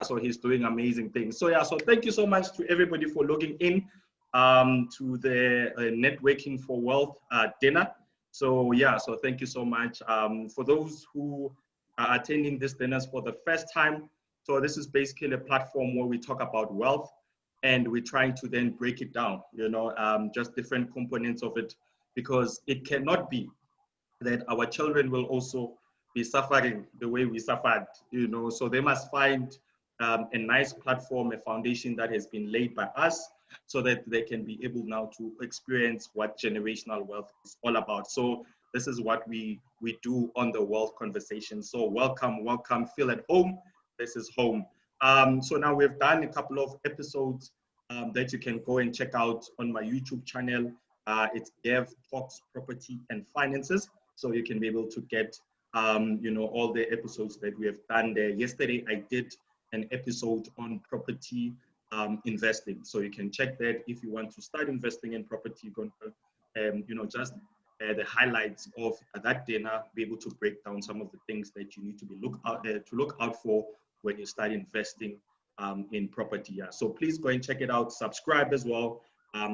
So he's doing amazing things. So yeah, so thank you so much to everybody for logging in to the Networking for Wealth dinner. So yeah, so thank you so much. For those who are attending this dinners for the first time, so this is basically a platform where we talk about wealth, and we're trying to then break it down, you know, just different components of it, because it cannot be that our children will also be suffering the way we suffered, you know. So they must find a nice platform, a foundation that has been laid by us, so that they can be able now to experience what generational wealth is all about. So this is what we do on the Wealth Conversation. So welcome, welcome, feel at home. This is home. So now we've done a couple of episodes that you can go and check out on my YouTube channel. It's Gav Talks Property and Finances. So you can be able to get, you know, all the episodes that we have done there. Yesterday, I did an episode on property investing. So you can check that if you want to start investing in property. You can, you know, just the highlights of that dinner, be able to break down some of the things that you need to be look out for when you start investing in property. Yeah. So please go and check it out. Subscribe as well,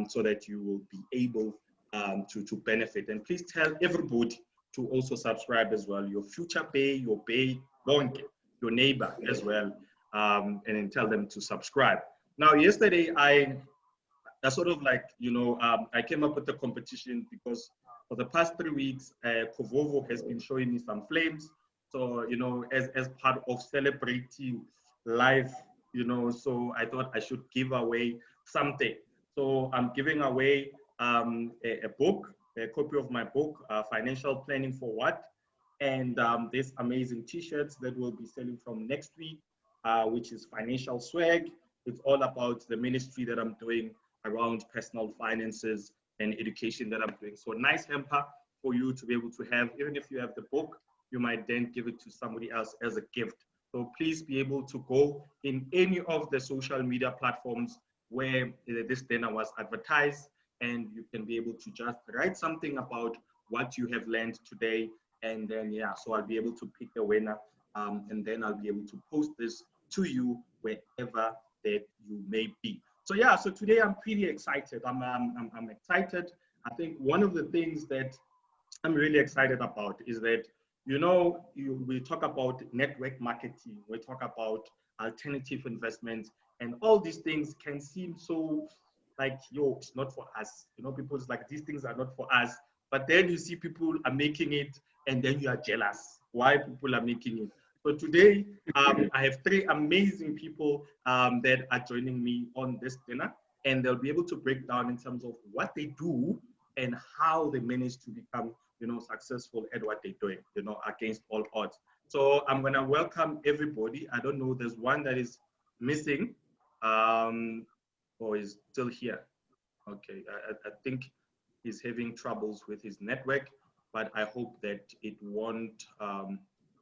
so that you will be able to benefit. And please tell everybody to also subscribe as well. Your future pay, your pay, your neighbor as well, and then tell them to subscribe. Now, yesterday I sort of like, you know, I came up with the competition because for the past 3 weeks, Kovovo has been showing me some flames. So, you know, as part of celebrating life, you know, so I thought I should give away something. So I'm giving away a book, a copy of my book, Financial Planning for What? And this amazing t-shirts that we'll be selling from next week, which is Financial Swag. It's all about the ministry that I'm doing around personal finances and education that I'm doing. So nice hamper for you to be able to have. Even if you have the book, you might then give it to somebody else as a gift. So please be able to go in any of the social media platforms where this dinner was advertised, and you can be able to just write something about what you have learned today. And then, yeah, so I'll be able to pick the winner, and then I'll be able to post this to you wherever that you may be. So yeah, so today I'm pretty excited. I'm excited. I think one of the things that I'm really excited about is that, you know, we talk about network marketing, we talk about alternative investments, and all these things can seem so like, yo, it's not for us. You know, people's like, these things are not for us. But then you see people are making it, and then you are jealous why people are making it. So today, I have 3 amazing people that are joining me on this dinner, and they'll be able to break down in terms of what they do and how they manage to become, you know, successful at what they're doing, you know, against all odds. So I'm gonna welcome everybody. I don't know, there's one that is missing, or is still here. Okay, I think he's having troubles with his network, but I hope that it won't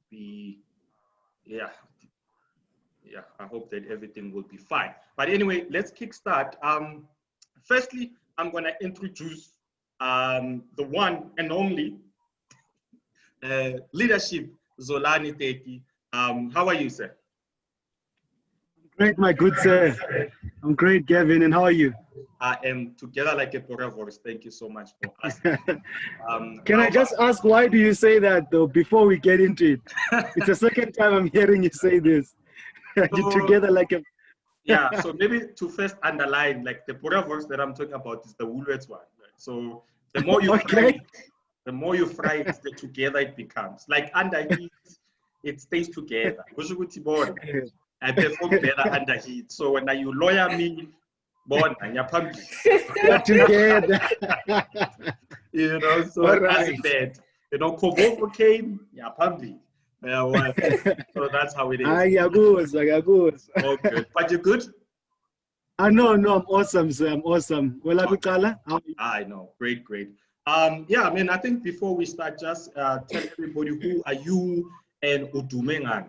be, yeah, I hope that everything will be fine. But anyway, let's kickstart. Firstly, I'm gonna introduce the one and only leadership, Zolani Teki. How are you, sir? Great, my good sir. I'm great, Gavin, and how are you? I am together like a forever. Thank you so much for asking. Can I just ask, why do you say that though, before we get into it? It's the second time I'm hearing you say this. So, together like a... Yeah, so maybe to first underline, like the forever that I'm talking about is the Woolworths one. Right? So the more you fry it, the more you fry it, the together it becomes. Like under heat, it stays together. I perform better under heat. So when you lawyer me, born and you're pumping. Together. You know, so that's that. You know, Kovovo came, you're pumping. So that's how it is. Oh, good. But you're good? No, I'm awesome, sir. I'm awesome. Well, okay. I know. Great. Yeah, I mean, I think before we start, just tell everybody, who are you and Udumengan?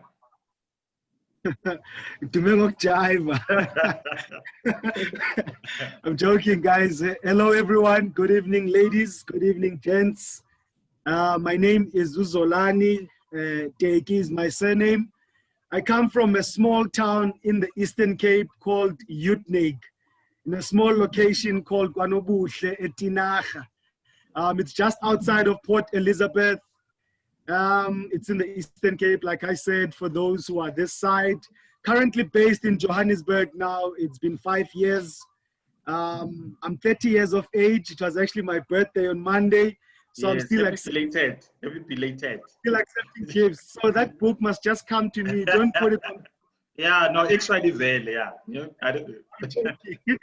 I'm joking, guys. Hello, everyone. Good evening, ladies. Good evening, gents. My name is Zolani. Teki is my surname. I come from a small town in the Eastern Cape called Utenig, in a small location called Kwanobuhle, Etinaga. It's just outside of Port Elizabeth. It's in the Eastern Cape, like I said, for those who are this side. Currently based in Johannesburg now. It's been 5 years. I'm 30 years of age. It was actually my birthday on Monday. So yes, I'm still belated. Still accepting gifts. So that book must just come to me. Don't put it on. Yeah, no, actually, yeah. I don't know. I'm joking.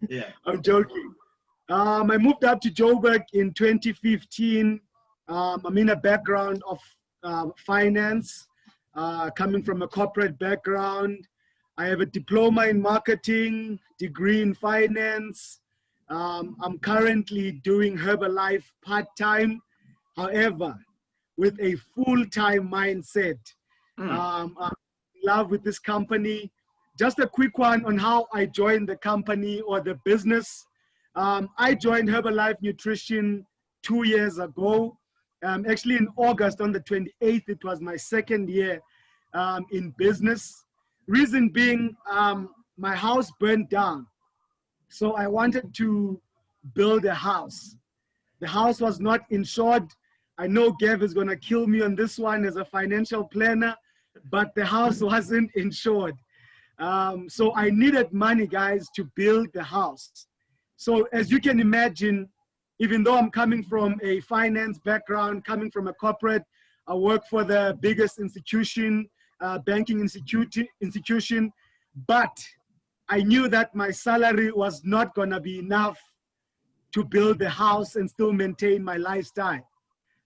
Yeah. I'm joking. I moved up to Joburg in 2015. I'm in a background of finance, coming from a corporate background. I have a diploma in marketing, degree in finance. I'm currently doing Herbalife part-time, however, with a full-time mindset. I'm in love with this company. Just a quick one on how I joined the company or the business. I joined Herbalife Nutrition 2 years ago. Actually in August on the 28th, it was my second year in business. Reason being, my house burned down. So I wanted to build a house. The house was not insured. I know Gav is gonna kill me on this one as a financial planner, but the house wasn't insured. So I needed money, guys, to build the house. So as you can imagine, even though I'm coming from a finance background, coming from a corporate, I work for the biggest institution, banking institution, but I knew that my salary was not gonna be enough to build the house and still maintain my lifestyle.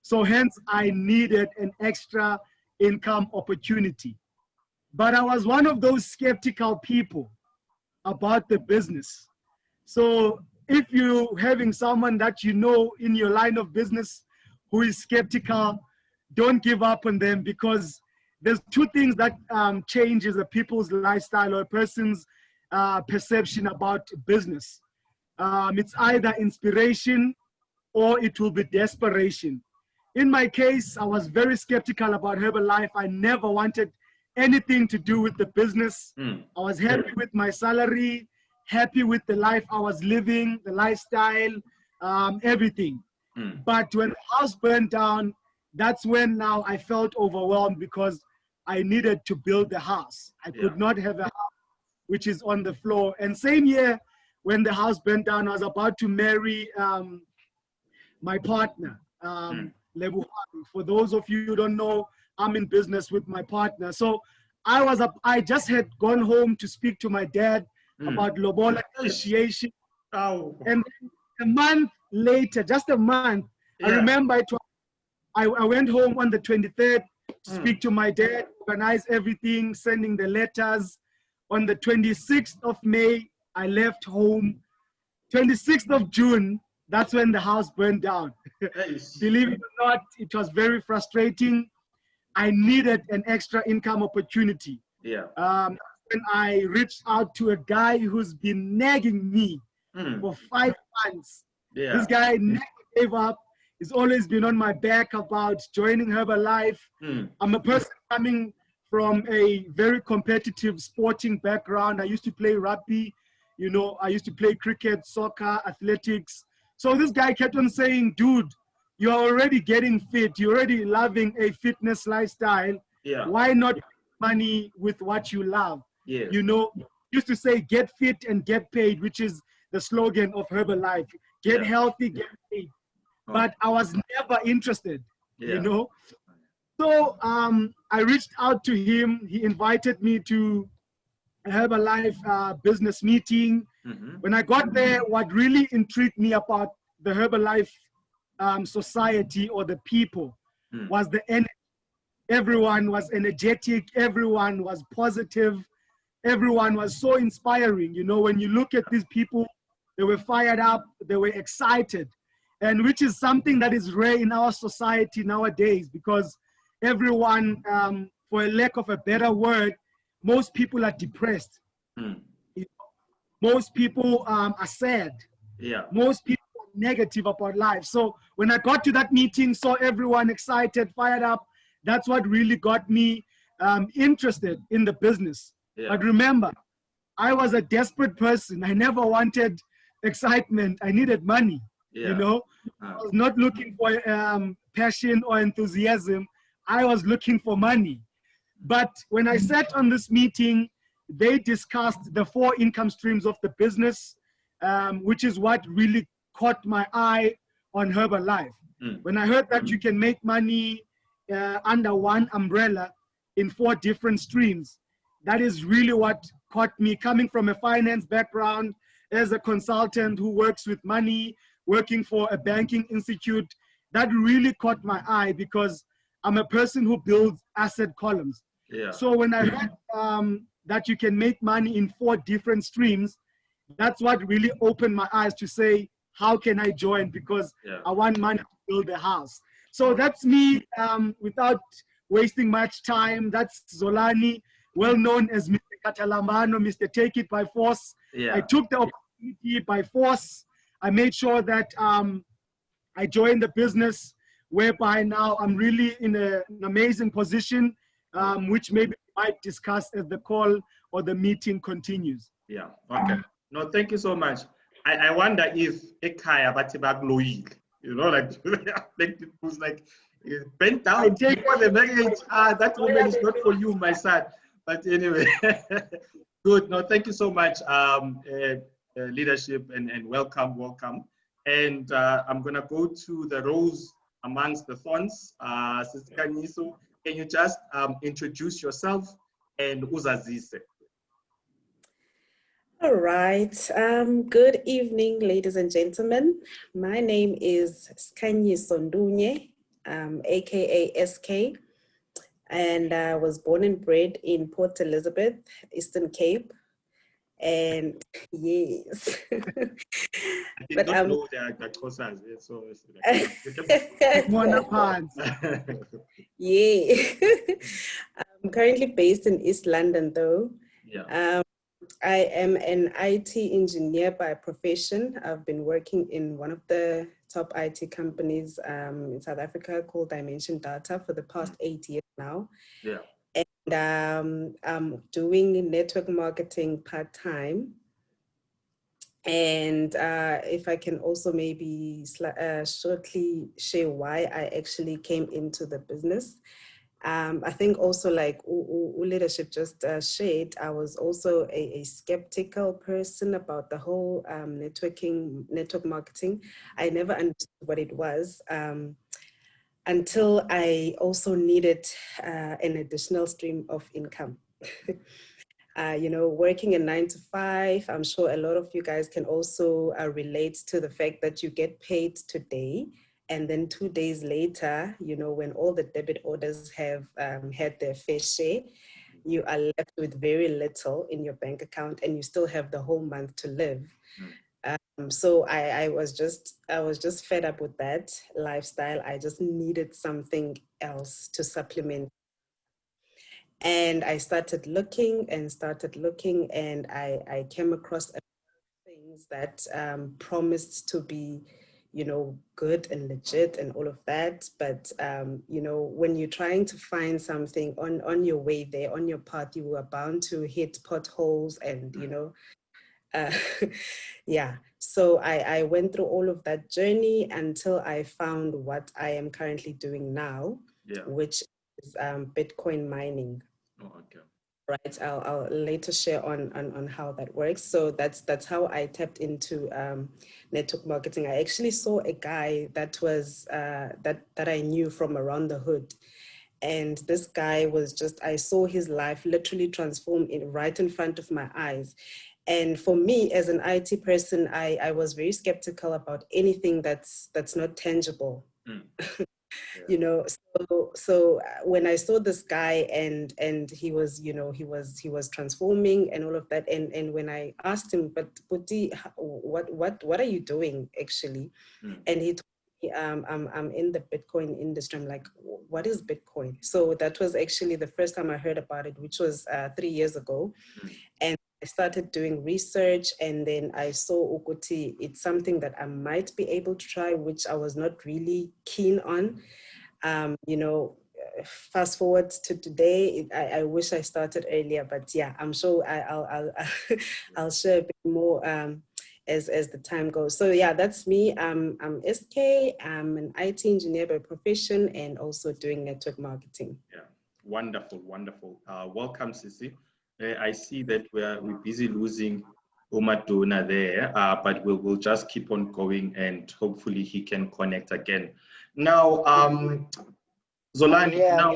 So hence I needed an extra income opportunity. But I was one of those skeptical people about the business. So if you're having someone that you know in your line of business who is skeptical, don't give up on them, because there's two things that changes a people's lifestyle or a person's perception about business. It's either inspiration or it will be desperation. In my case, I was very skeptical about Herbalife. I never wanted anything to do with the business. I was happy with my salary, happy with the life I was living, the lifestyle, everything. But when the house burned down, that's when now I felt overwhelmed, because I needed to build the house. I could not have a house which is on the floor. And same year, when the house burned down, I was about to marry my partner, Lebuhani. For those of you who don't know, I'm in business with my partner. So I just had gone home to speak to my dad about lobola initiation. And then a month later, just a month, I remember I went home on the 23rd to speak to my dad, organize everything, sending the letters. On the 26th of May, I left home. 26th of June, that's when the house burned down. Believe it or not, it was very frustrating. I needed an extra income opportunity. When I reached out to a guy who's been nagging me for 5 months. This guy never gave up. He's always been on my back about joining Herbalife. I'm a person coming from a very competitive sporting background. I used to play rugby, you know, I used to play cricket, soccer, athletics. So this guy kept on saying, dude, you're already getting fit. You're already loving a fitness lifestyle. Why not make money with what you love? You know, used to say, get fit and get paid, which is the slogan of Herbalife. Get healthy, get paid. But I was never interested, you know. So I reached out to him. He invited me to a Herbalife business meeting. When I got there, what really intrigued me about the Herbalife society or the people was the energy. Everyone was energetic. Everyone was positive. Everyone was so inspiring. You know, when you look at these people, they were fired up. They were excited. And which is something that is rare in our society nowadays, because everyone, for a lack of a better word, most people are depressed. Most people are sad. Most people are negative about life. So when I got to that meeting, saw everyone excited, fired up, that's what really got me interested in the business. But remember, I was a desperate person. I never wanted excitement. I needed money. You know, I was not looking for passion or enthusiasm. I was looking for money. But when I sat on this meeting, they discussed the 4 income streams of the business, which is what really caught my eye on Herbalife. When I heard that you can make money under one umbrella in 4 different streams, that is really what caught me. Coming from a finance background, as a consultant who works with money, working for a banking institute, that really caught my eye because I'm a person who builds asset columns. So when I heard that you can make money in 4 different streams, that's what really opened my eyes to say, how can I join? Because I want money to build a house. So that's me, without wasting much time. That's Zolani, well known as Mr. Catalambano, Mr. Take It by Force. I took the opportunity by force. I made sure that I joined the business, whereby now I'm really in an amazing position, which maybe we might discuss as the call or the meeting continues. Okay. No, thank you so much. I wonder if Ekaya Batibag, you know, like, like it was like bent down before the marriage. That woman is not for you, my son. But anyway, good. No, thank you so much, leadership, and welcome. And I'm gonna go to the rose amongst the thorns. Skhanyiso, can you just introduce yourself and uzazise? All right. Good evening, ladies and gentlemen. My name is Skhanyiso and Maduna, aka SK, and I was born and bred in Port Elizabeth, Eastern Cape. And yes, I did not know that Xhosas, so yeah. I'm currently based in East London, though. I am an IT engineer by profession. I've been working in one of the top IT companies in South Africa called Dimension Data for the past 8 years now. And I'm doing network marketing part-time. And if I can also maybe shortly share why I actually came into the business. I think also, like leadership just shared, I was also a skeptical person about the whole network marketing. I never understood what it was until I also needed an additional stream of income. You know, working a 9 to 5, I'm sure a lot of you guys can also relate to the fact that you get paid today. And then 2 days later, you know, when all the debit orders have had their fair share, you are left with very little in your bank account and you still have the whole month to live. So I was just fed up with that lifestyle. I just needed something else to supplement. And I started looking, and I came across things that promised to be, you know, good and legit and all of that. But, you know, when you're trying to find something on your way there, on your path, you are bound to hit potholes and, you know, yeah. So I went through all of that journey until I found what I am currently doing now, which is Bitcoin mining. Right, I'll later share on how that works. So that's how I tapped into network marketing. I actually saw a guy that was that I knew from around the hood, and this guy was just, I saw his life literally transform right in front of my eyes. And for me, as an IT person, I was very skeptical about anything that's not tangible. You know, so when I saw this guy and he was, you know, he was transforming and all of that, and when I asked him, but Puti, what are you doing actually? And he told me, I'm in the Bitcoin industry. I'm like, what is Bitcoin? So that was actually the first time I heard about it, which was 3 years ago. And I started doing research, and then I saw Ukuti, it's something that I might be able to try, which I was not really keen on. You know, fast forward to today, I wish I started earlier, but yeah, I'm sure I'll I'll share a bit more as the time goes. So yeah, that's me. I'm SK. I'm an IT engineer by profession and also doing network marketing. Yeah, wonderful, wonderful. Welcome, Sisi. I see that we're busy losing Maduna there, but we'll just keep on going and hopefully he can connect again. Now, Zolani, now,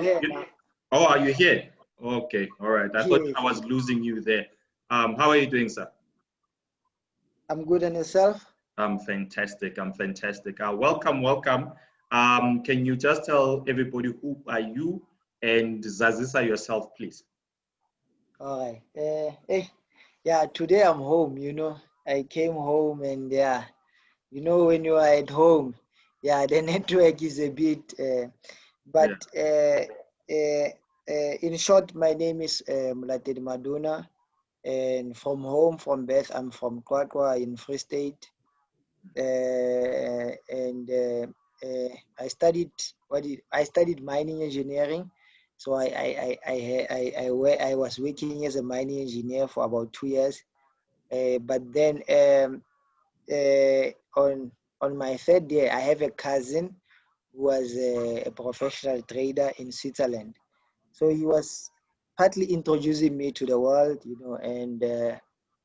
oh, are you here? Okay, all right. I thought I was losing you there. How are you doing, sir? I'm good, and yourself? I'm fantastic. I'm fantastic. Welcome, welcome. Can you just tell everybody who are you and Zazisa yourself, please? All right. Yeah, today I'm home, you know. I came home and yeah, you know, when you are at home, yeah, the network is a bit, in short, my name is Maduna, and from home, from birth, I'm from Kwakwa in Free State. I studied mining engineering. So I was working as a mining engineer for about 2 years. But then on my third year, I have a cousin who was a professional trader in Switzerland. So he was partly introducing me to the world, you know, and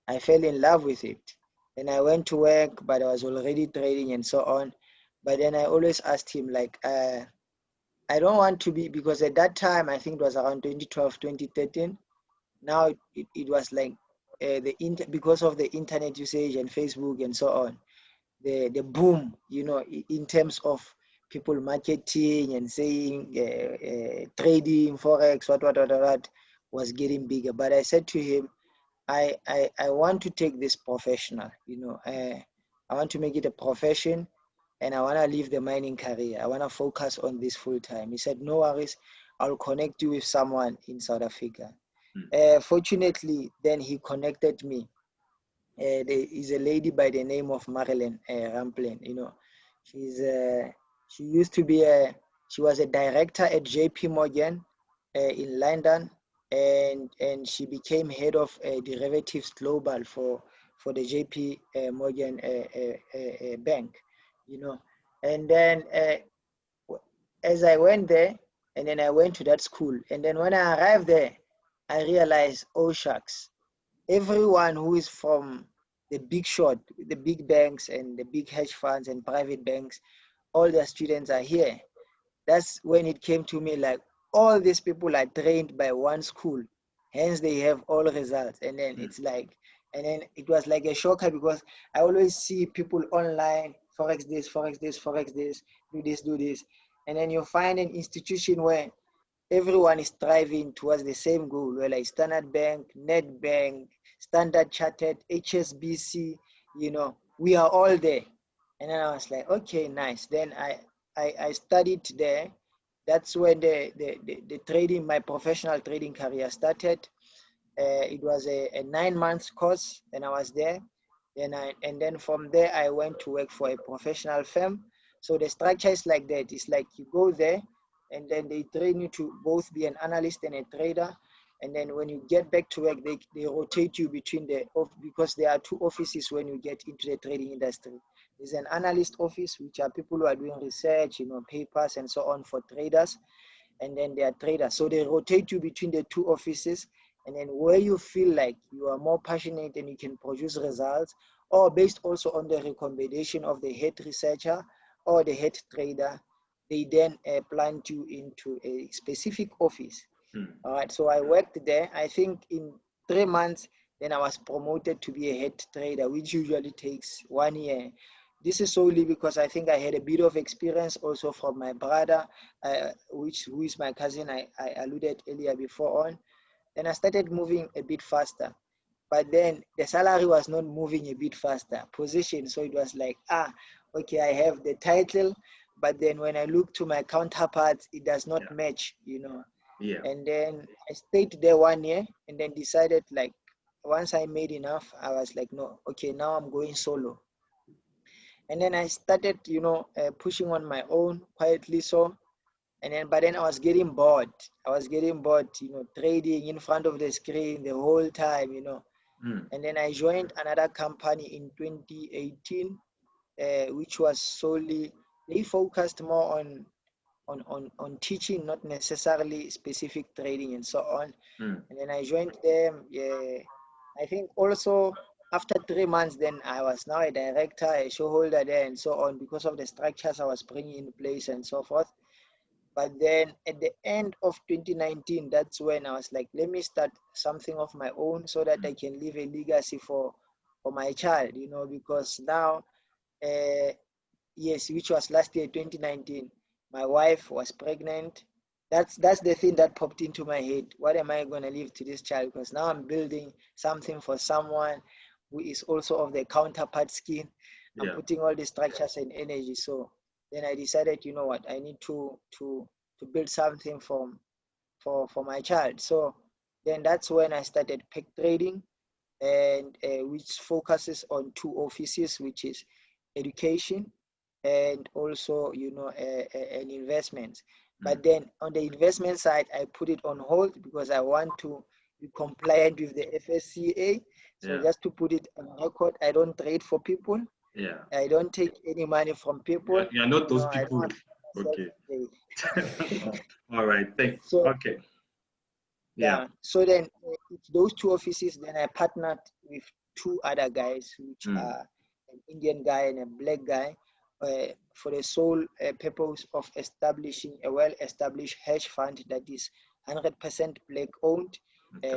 I fell in love with it. And I went to work, but I was already trading and so on. But then I always asked him, like, I don't want to be, because at that time, I think it was around 2012, 2013. Now it was like because of the internet usage and Facebook and so on, the boom, you know, in terms of people marketing and saying trading, forex, what was getting bigger. But I said to him, I want to take this professional, you know, I want to make it a profession, and I want to leave the mining career. I want to focus on this full time. He said, no worries, I'll connect you with someone in South Africa. Fortunately, then he connected me. There is a lady by the name of Marilyn Ramplin. You know, she used to be she was a director at JP Morgan in London, and she became head of derivatives global for the JP Morgan bank. You know, and then as I went there, and then I went to that school, and then when I arrived there, I realized, oh shucks, everyone who is from the big shot, the big banks and the big hedge funds and private banks, all their students are here. That's when it came to me, like, all these people are trained by one school, hence they have all results. And then it's like, and then it was like a shocker, because I always see people online, forex this, forex this, forex this, do this. And then you find an institution where everyone is striving towards the same goal, where like Standard Bank, Nedbank, Standard Chartered, HSBC, you know, we are all there. And then I was like, okay, nice. Then I studied there. That's when the trading, my professional trading career started. It was a 9-month course, and I was there. And then from there, I went to work for a professional firm. So the structure is like that. It's like you go there, and then they train you to both be an analyst and a trader. And then when you get back to work, they rotate you between because there are 2 offices when you get into the trading industry. There's an analyst office, which are people who are doing research, you know, papers and so on for traders. And then they are traders. So they rotate you between the 2 offices. And then where you feel like you are more passionate and you can produce results, or based also on the recommendation of the head researcher or the head trader, they then plant you into a specific office. All right, so I worked there. I think in 3 months, then I was promoted to be a head trader, which usually takes 1 year. This is solely because I think I had a bit of experience also from my brother, who is my cousin I alluded earlier before on. Then I started moving a bit faster. But then the salary was not moving a bit faster, position. So it was like, okay, I have the title, but then when I look to my counterparts, it does not match, you know. Yeah. And then I stayed there 1 year, and then decided, like, once I made enough, I was like, no, okay, now I'm going solo. And then I started, you know, pushing on my own quietly. So but then I was getting bored. Trading in front of the screen the whole time, And then I joined another company in 2018, which was solely, they focused more on teaching, not necessarily specific trading and so on. And then I joined them. Yeah, I think also after 3 months, then I was now a director, a shareholder there, and so on, because of the structures I was bringing in place and so forth. But then at the end of 2019, that's when I was like, let me start something of my own so that I can leave a legacy for my child, because now, yes, which was last year, 2019, my wife was pregnant. That's the thing that popped into my head. What am I going to leave to this child? Because now I'm building something for someone who is also of the counterpart skin. I'm putting all the structures and energy. So then I decided, you know what, I need to build something for my child. So then that's when I started Peck Trading, and which focuses on 2 offices, which is education and also, an investment. But then on the investment side, I put it on hold because I want to be compliant with the FSCA. So just to put it on record, I don't trade for people. Yeah. I don't take any money from people. You're not those people. Okay. All right. Thanks. So, okay. Yeah. So then it's those 2 offices. Then I partnered with 2 other guys, which are an Indian guy and a black guy, for the sole purpose of establishing a well-established hedge fund that is 100% black owned,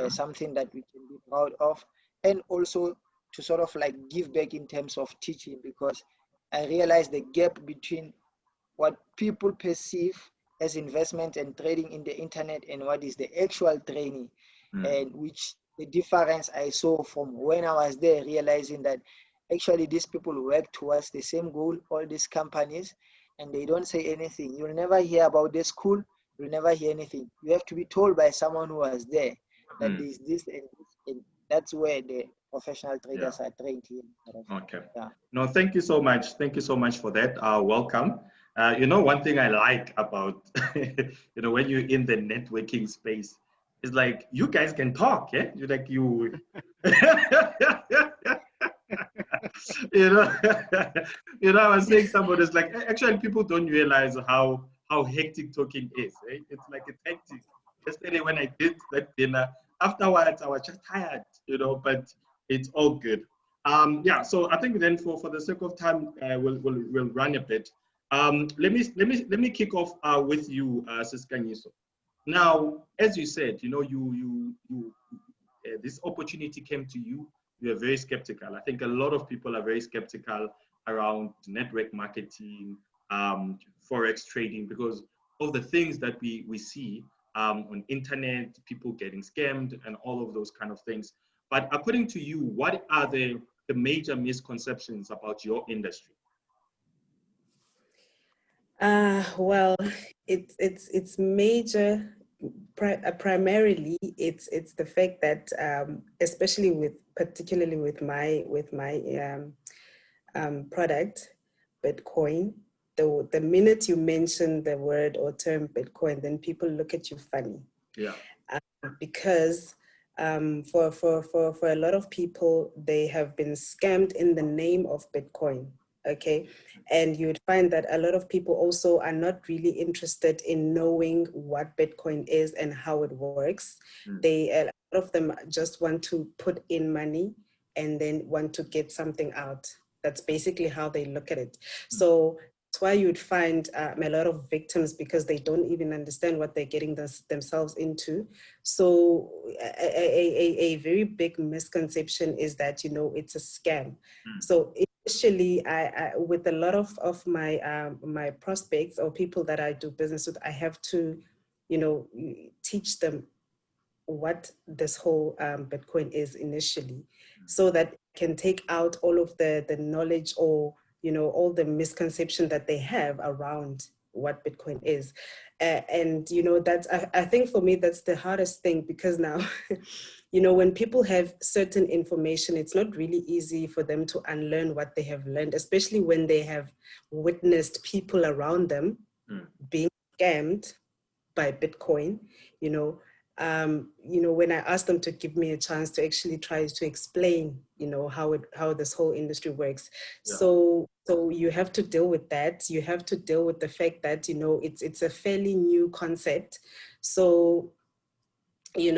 something that we can be proud of, and also to sort of like give back in terms of teaching, because I realized the gap between what people perceive as investment and trading in the internet and what is the actual training, and which the difference I saw from when I was there, realizing that actually these people work towards the same goal, all these companies, and they don't say anything. You'll never hear about this school, you'll never hear anything. You have to be told by someone who was there that there's this and this, and that's where the professional traders are trained here. Okay. No, thank you so much. Thank you so much for that. Welcome. One thing I like about, when you're in the networking space, is like you guys can talk, yeah? You're like you, I was saying somebody's like, actually people don't realize how hectic talking is. Eh? It's like it's hectic. Yesterday when I did that dinner, afterwards I was just tired, but it's all good. So I think then for the sake of time, we'll run a bit. Let me kick off with you, Skhanyiso. Now, as you said, this opportunity came to you. You are very skeptical. I think a lot of people are very skeptical around network marketing, forex trading, because of the things that we see on internet, people getting scammed and all of those kind of things. But according to you, what are the major misconceptions about your industry? Well, it's major. Primarily, it's the fact that particularly with my product, Bitcoin. The minute you mention the word or term Bitcoin, then people look at you funny. Yeah. Because for a lot of people, they have been scammed in the name of Bitcoin. Okay, and you would find that a lot of people also are not really interested in knowing what Bitcoin is and how it works. A lot of them just want to put in money and then want to get something out. That's basically how they look at it. So that's why you would find a lot of victims, because they don't even understand what they're getting themselves into. So a very big misconception is that, it's a scam. So initially, I with a lot of my my prospects or people that I do business with, I have to, teach them what this whole Bitcoin is initially, so that I can take out all of the knowledge or, all the misconception that they have around what Bitcoin is. And, that's, I think for me, that's the hardest thing, because now, when people have certain information, it's not really easy for them to unlearn what they have learned, especially when they have witnessed people around them being scammed by Bitcoin, when I asked them to give me a chance to actually try to explain, how this whole industry works. Yeah. So you have to deal with that. You have to deal with the fact that, it's a fairly new concept. So, you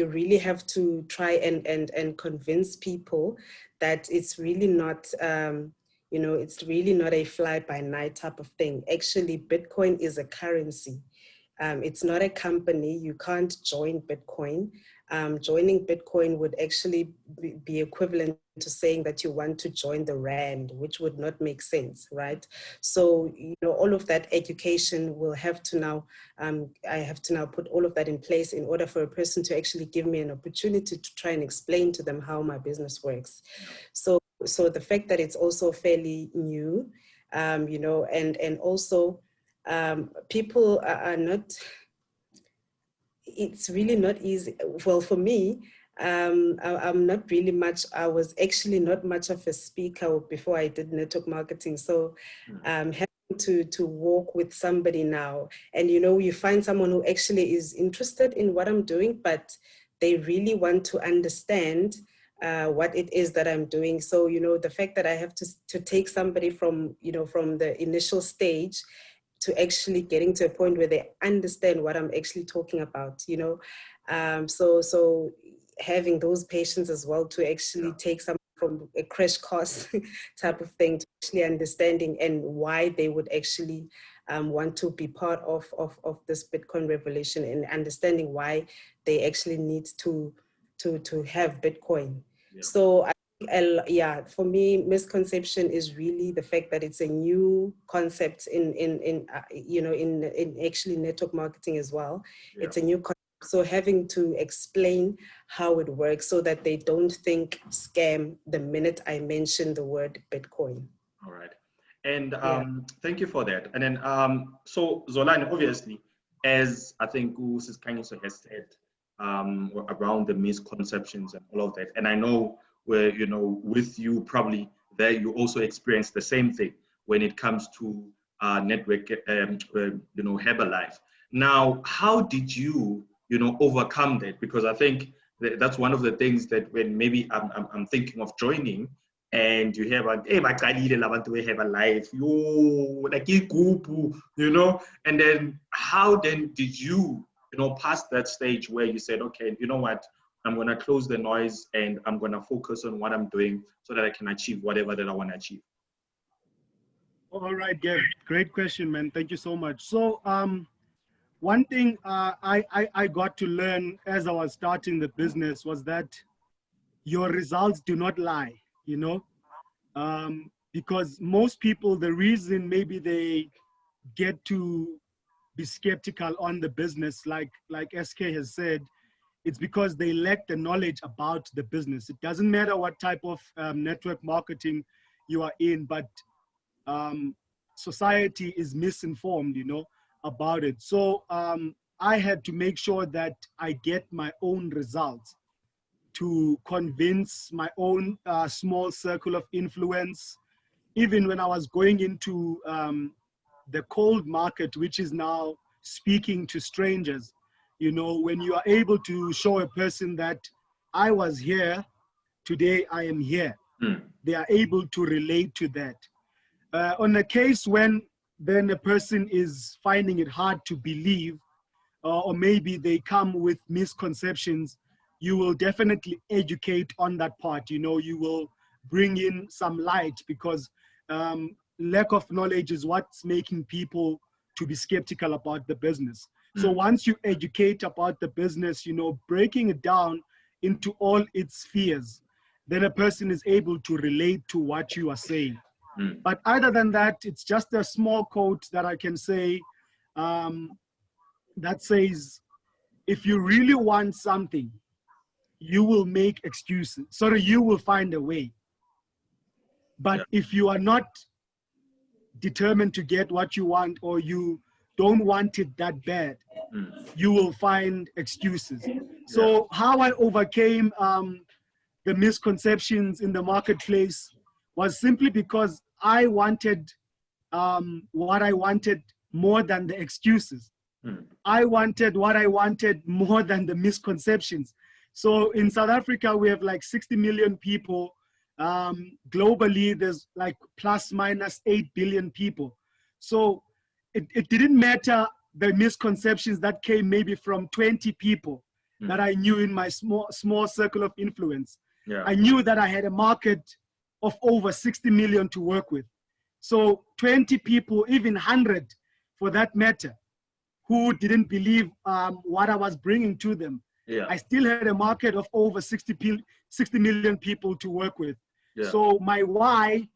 really have to try and convince people that it's really not, it's really not a fly by night type of thing. Actually, Bitcoin is a currency. It's not a company. You can't join Bitcoin. Joining Bitcoin would actually be equivalent to saying that you want to join the Rand, which would not make sense, right? So, all of that education will have to now, I have to now put all of that in place in order for a person to actually give me an opportunity to try and explain to them how my business works. So the fact that it's also fairly new, and also, people are not, it's really not easy. Well, for me, I'm not really much, I was actually not much of a speaker before I did network marketing. So having to walk with somebody now, and you find someone who actually is interested in what I'm doing, but they really want to understand what it is that I'm doing. So, the fact that I have to take somebody from, from the initial stage to actually getting to a point where they understand what I'm actually talking about, so having those patients as well to actually take some from a crash course type of thing to actually understanding and why they would actually want to be part of this Bitcoin revolution, and understanding why they actually need to have Bitcoin. Yeah. So for me, misconception is really the fact that it's a new concept in actually network marketing as well. Yeah. It's a new concept. So having to explain how it works so that they don't think scam the minute I mention the word Bitcoin. All right. And thank you for that. And then, so Zolani, obviously, as I think Skhanyiso has said, around the misconceptions and all of that. And I know where, with you probably there, you also experience the same thing when it comes to network, Herbalife. Now, how did you, overcome that? Because I think that's one of the things that when maybe I'm thinking of joining, and you hear about, hey, we have a life, like and then how then did you, past that stage where you said, okay, you know what, I'm going to close the noise and I'm going to focus on what I'm doing so that I can achieve whatever that I want to achieve? All right, Gavin, great question, man. Thank you so much. So one thing I got to learn as I was starting the business was that your results do not lie, because most people, the reason maybe they get to be skeptical on the business, like SK has said, it's because they lack the knowledge about the business. It doesn't matter what type of network marketing you are in, but society is misinformed, about it. So I had to make sure that I get my own results to convince my own small circle of influence. Even when I was going into the cold market, which is now speaking to strangers, when you are able to show a person that I was here, today I am here, they are able to relate to that. On a case when then a person is finding it hard to believe, or maybe they come with misconceptions, you will definitely educate on that part. You will bring in some light, because lack of knowledge is what's making people to be skeptical about the business. So once you educate about the business, breaking it down into all its spheres, then a person is able to relate to what you are saying. But other than that, it's just a small quote that I can say that says, if you really want something, you will make excuses. Sorry, you will find a way. But if you are not determined to get what you want, or you don't want it that bad, you will find excuses. So how I overcame the misconceptions in the marketplace was simply because I wanted what I wanted more than the excuses. I wanted what I wanted more than the misconceptions. So in South Africa, we have like 60 million people. Globally, there's like plus minus 8 billion people. So it didn't matter the misconceptions that came maybe from 20 people that I knew in my small circle of influence. Yeah. I knew that I had a market of over 60 million to work with. So 20 people, even 100 for that matter, who didn't believe what I was bringing to them. Yeah. I still had a market of over 60 million people to work with. Yeah. So my why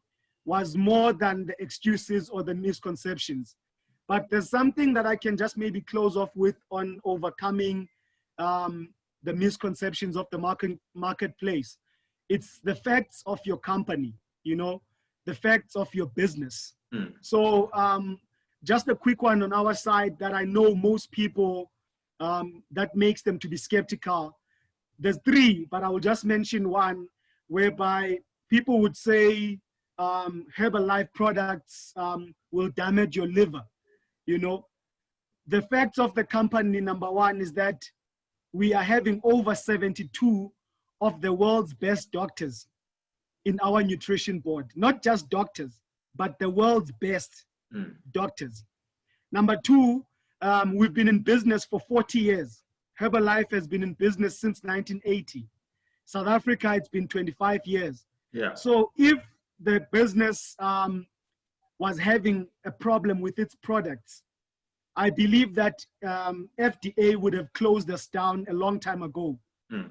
was more than the excuses or the misconceptions. But there's something that I can just maybe close off with on overcoming the misconceptions of the marketplace. It's the facts of your company, you know, the facts of your business. So just a quick one on our side that I know most people, that makes them to be skeptical. There's 3, but I will just mention one whereby people would say Herbalife products will damage your liver. You know, the facts of the company, number 1, is that we are having over 72 of the world's best doctors in our nutrition board. Not just doctors, but the world's best doctors. Number 2, we've been in business for 40 years. Herbalife has been in business since 1980. South Africa, it's been 25 years. Yeah. So if the business was having a problem with its products, I believe that FDA would have closed us down a long time ago,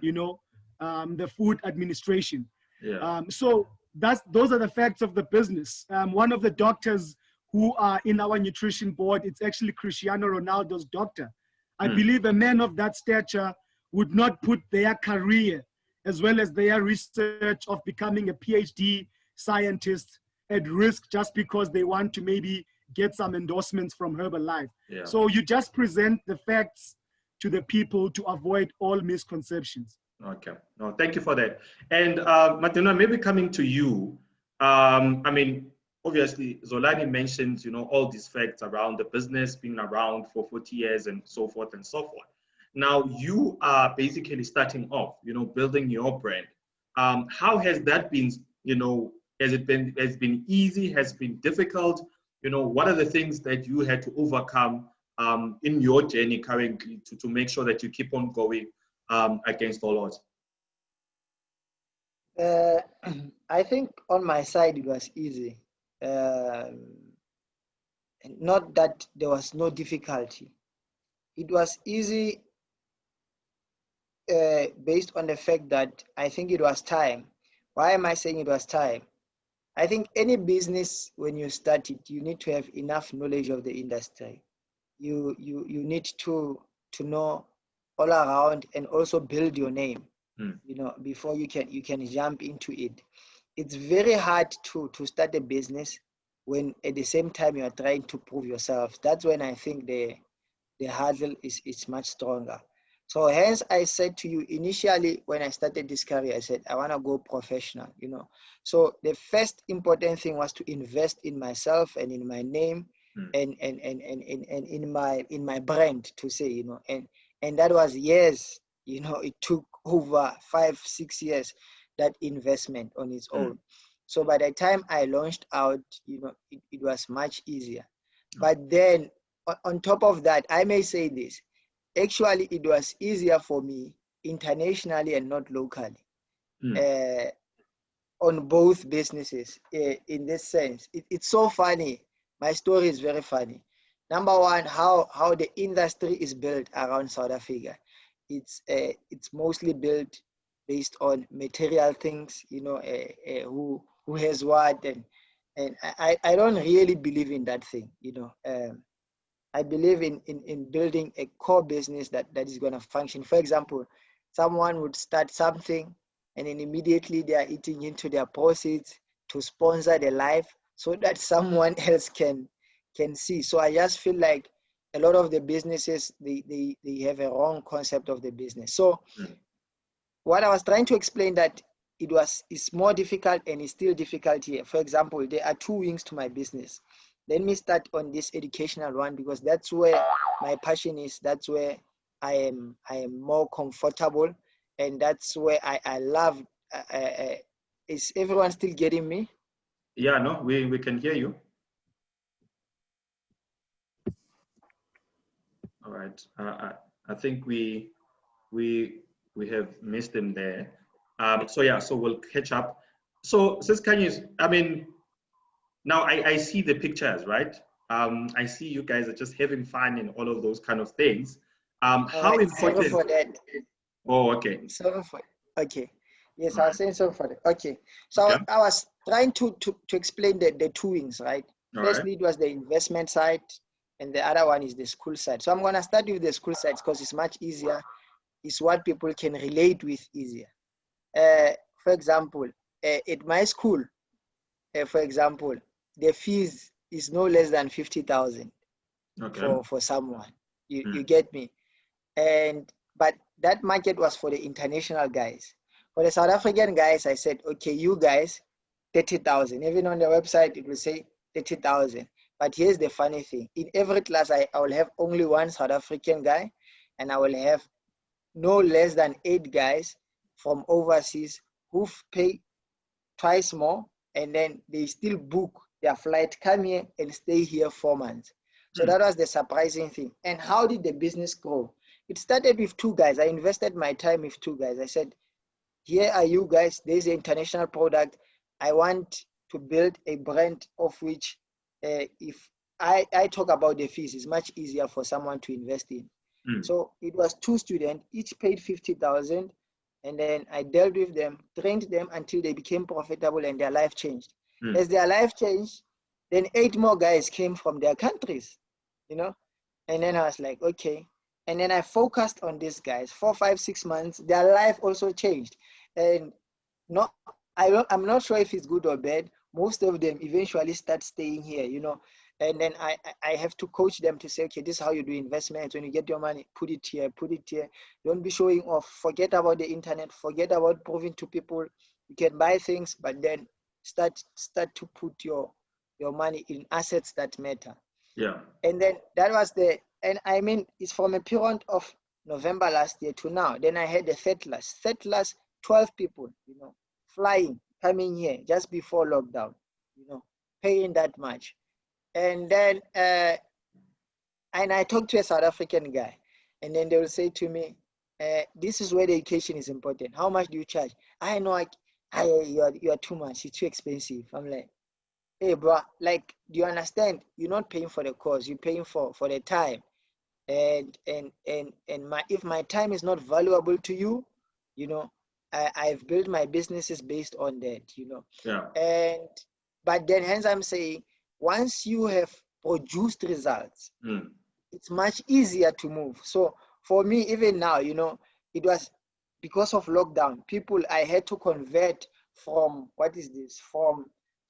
you know, the Food Administration. Yeah. So those are the facts of the business. One of the doctors who are in our nutrition board, it's actually Cristiano Ronaldo's doctor. I believe a man of that stature would not put their career as well as their research of becoming a PhD scientist at risk just because they want to maybe get some endorsements from Herbalife. Yeah. So you just present the facts to the people to avoid all misconceptions. Okay. No, thank you for that. And Maduna, maybe coming to you, I mean, obviously Zolani mentioned, you know, all these facts around the business being around for 40 years and so forth and so forth. Now you are basically starting off, you know, building your brand. How has that been, you know, has it been easy? Has it been difficult? You know, what are the things that you had to overcome in your journey currently to make sure that you keep on going against all odds? I think on my side it was easy. Not that there was no difficulty. It was easy based on the fact that I think it was time. Why am I saying it was time? I think any business, when you start it, you need to have enough knowledge of the industry. You need to know all around and also build your name, you know, before you can jump into it. It's very hard to start a business when at the same time you are trying to prove yourself. That's when I think the hurdle is much stronger. So hence I said to you initially when I started this career, I said, I want to go professional, you know. So the first important thing was to invest in myself and in my name and in my brand, to say, you know, and that was years, you know, it took over 5-6 years, that investment on its own. So by the time I launched out, you know, it was much easier. But then on top of that, I may say this, actually it was easier for me internationally and not locally on both businesses in this sense. It's so funny. My story is very funny. Number one, how the industry is built around South Africa. It's mostly built based on material things, you know, who has what, and I don't really believe in that thing, you know. I believe in building a core business that is going to function. For example, someone would start something and then immediately they are eating into their proceeds to sponsor their life so that someone else can see. So I just feel like a lot of the businesses, they have a wrong concept of the business. So what I was trying to explain, that it's more difficult and it's still difficult here. For example, there are two wings to my business. let me start on this educational one, because that's where my passion is. That's where I am more comfortable, and that's where I love. Is everyone still getting me? Yeah, no, we can hear you. All right. I think we have missed him there. So yeah, so we'll catch up. So Skhanyiso, I mean, now I see the pictures, right? I see you guys are just having fun and all of those kind of things. How Sorry important? for that. Oh, okay. Sorry for okay. Yes, All I right. was saying sorry for that. Okay. So Okay. I was trying to explain the two wings, right? All right. Firstly, it was the investment side, and the other one is the school side. So I'm gonna start with the school side because it's much easier. It's what people can relate with easier. For example, at my school, for example, the fees is no less than 50,000 Okay. for someone. You Mm. get me? But that market was for the international guys. For the South African guys, I said, okay, you guys, 30,000. Even on the website, it will say 30,000. But here's the funny thing. In every class, I will have only one South African guy, and I will have no less than 8 guys from overseas who pay twice more, and then they still book their flight, come here and stay here 4 months. So that was the surprising thing. And how did the business grow? It started with 2 guys. I invested my time with 2 guys. I said, here are you guys. There's an international product. I want to build a brand of which if I talk about the fees, it's much easier for someone to invest in. So it was 2 students, each paid 50,000. And then I dealt with them, trained them until they became profitable and their life changed. As their life changed, then 8 more guys came from their countries, you know. And then I was like, okay. And then I focused on these guys. 4, 5, 6 months, their life also changed. And I'm not sure if it's good or bad. Most of them eventually start staying here, you know. And then I have to coach them to say, okay, this is how you do investments. When you get your money, put it here, put it here. Don't be showing off. Forget about the internet. Forget about proving to people you can buy things, but then start to put your money in assets that matter. Yeah. And then that was and I mean, it's from a period of November last year to now. Then I had the third class, 12 people, you know, flying, coming here just before lockdown, you know, paying that much. And then, and I talked to a South African guy, and then they will say to me, this is where the education is important. How much do you charge? I know you are too much. It's too expensive. I'm like, hey, bro, like, do you understand? You're not paying for the course. You're paying for the time. And if my time is not valuable to you, you know, I've built my businesses based on that, you know. Yeah. But then hence I'm saying, once you have produced results, it's much easier to move. So for me, even now, you know, it was because of lockdown. I had to convert from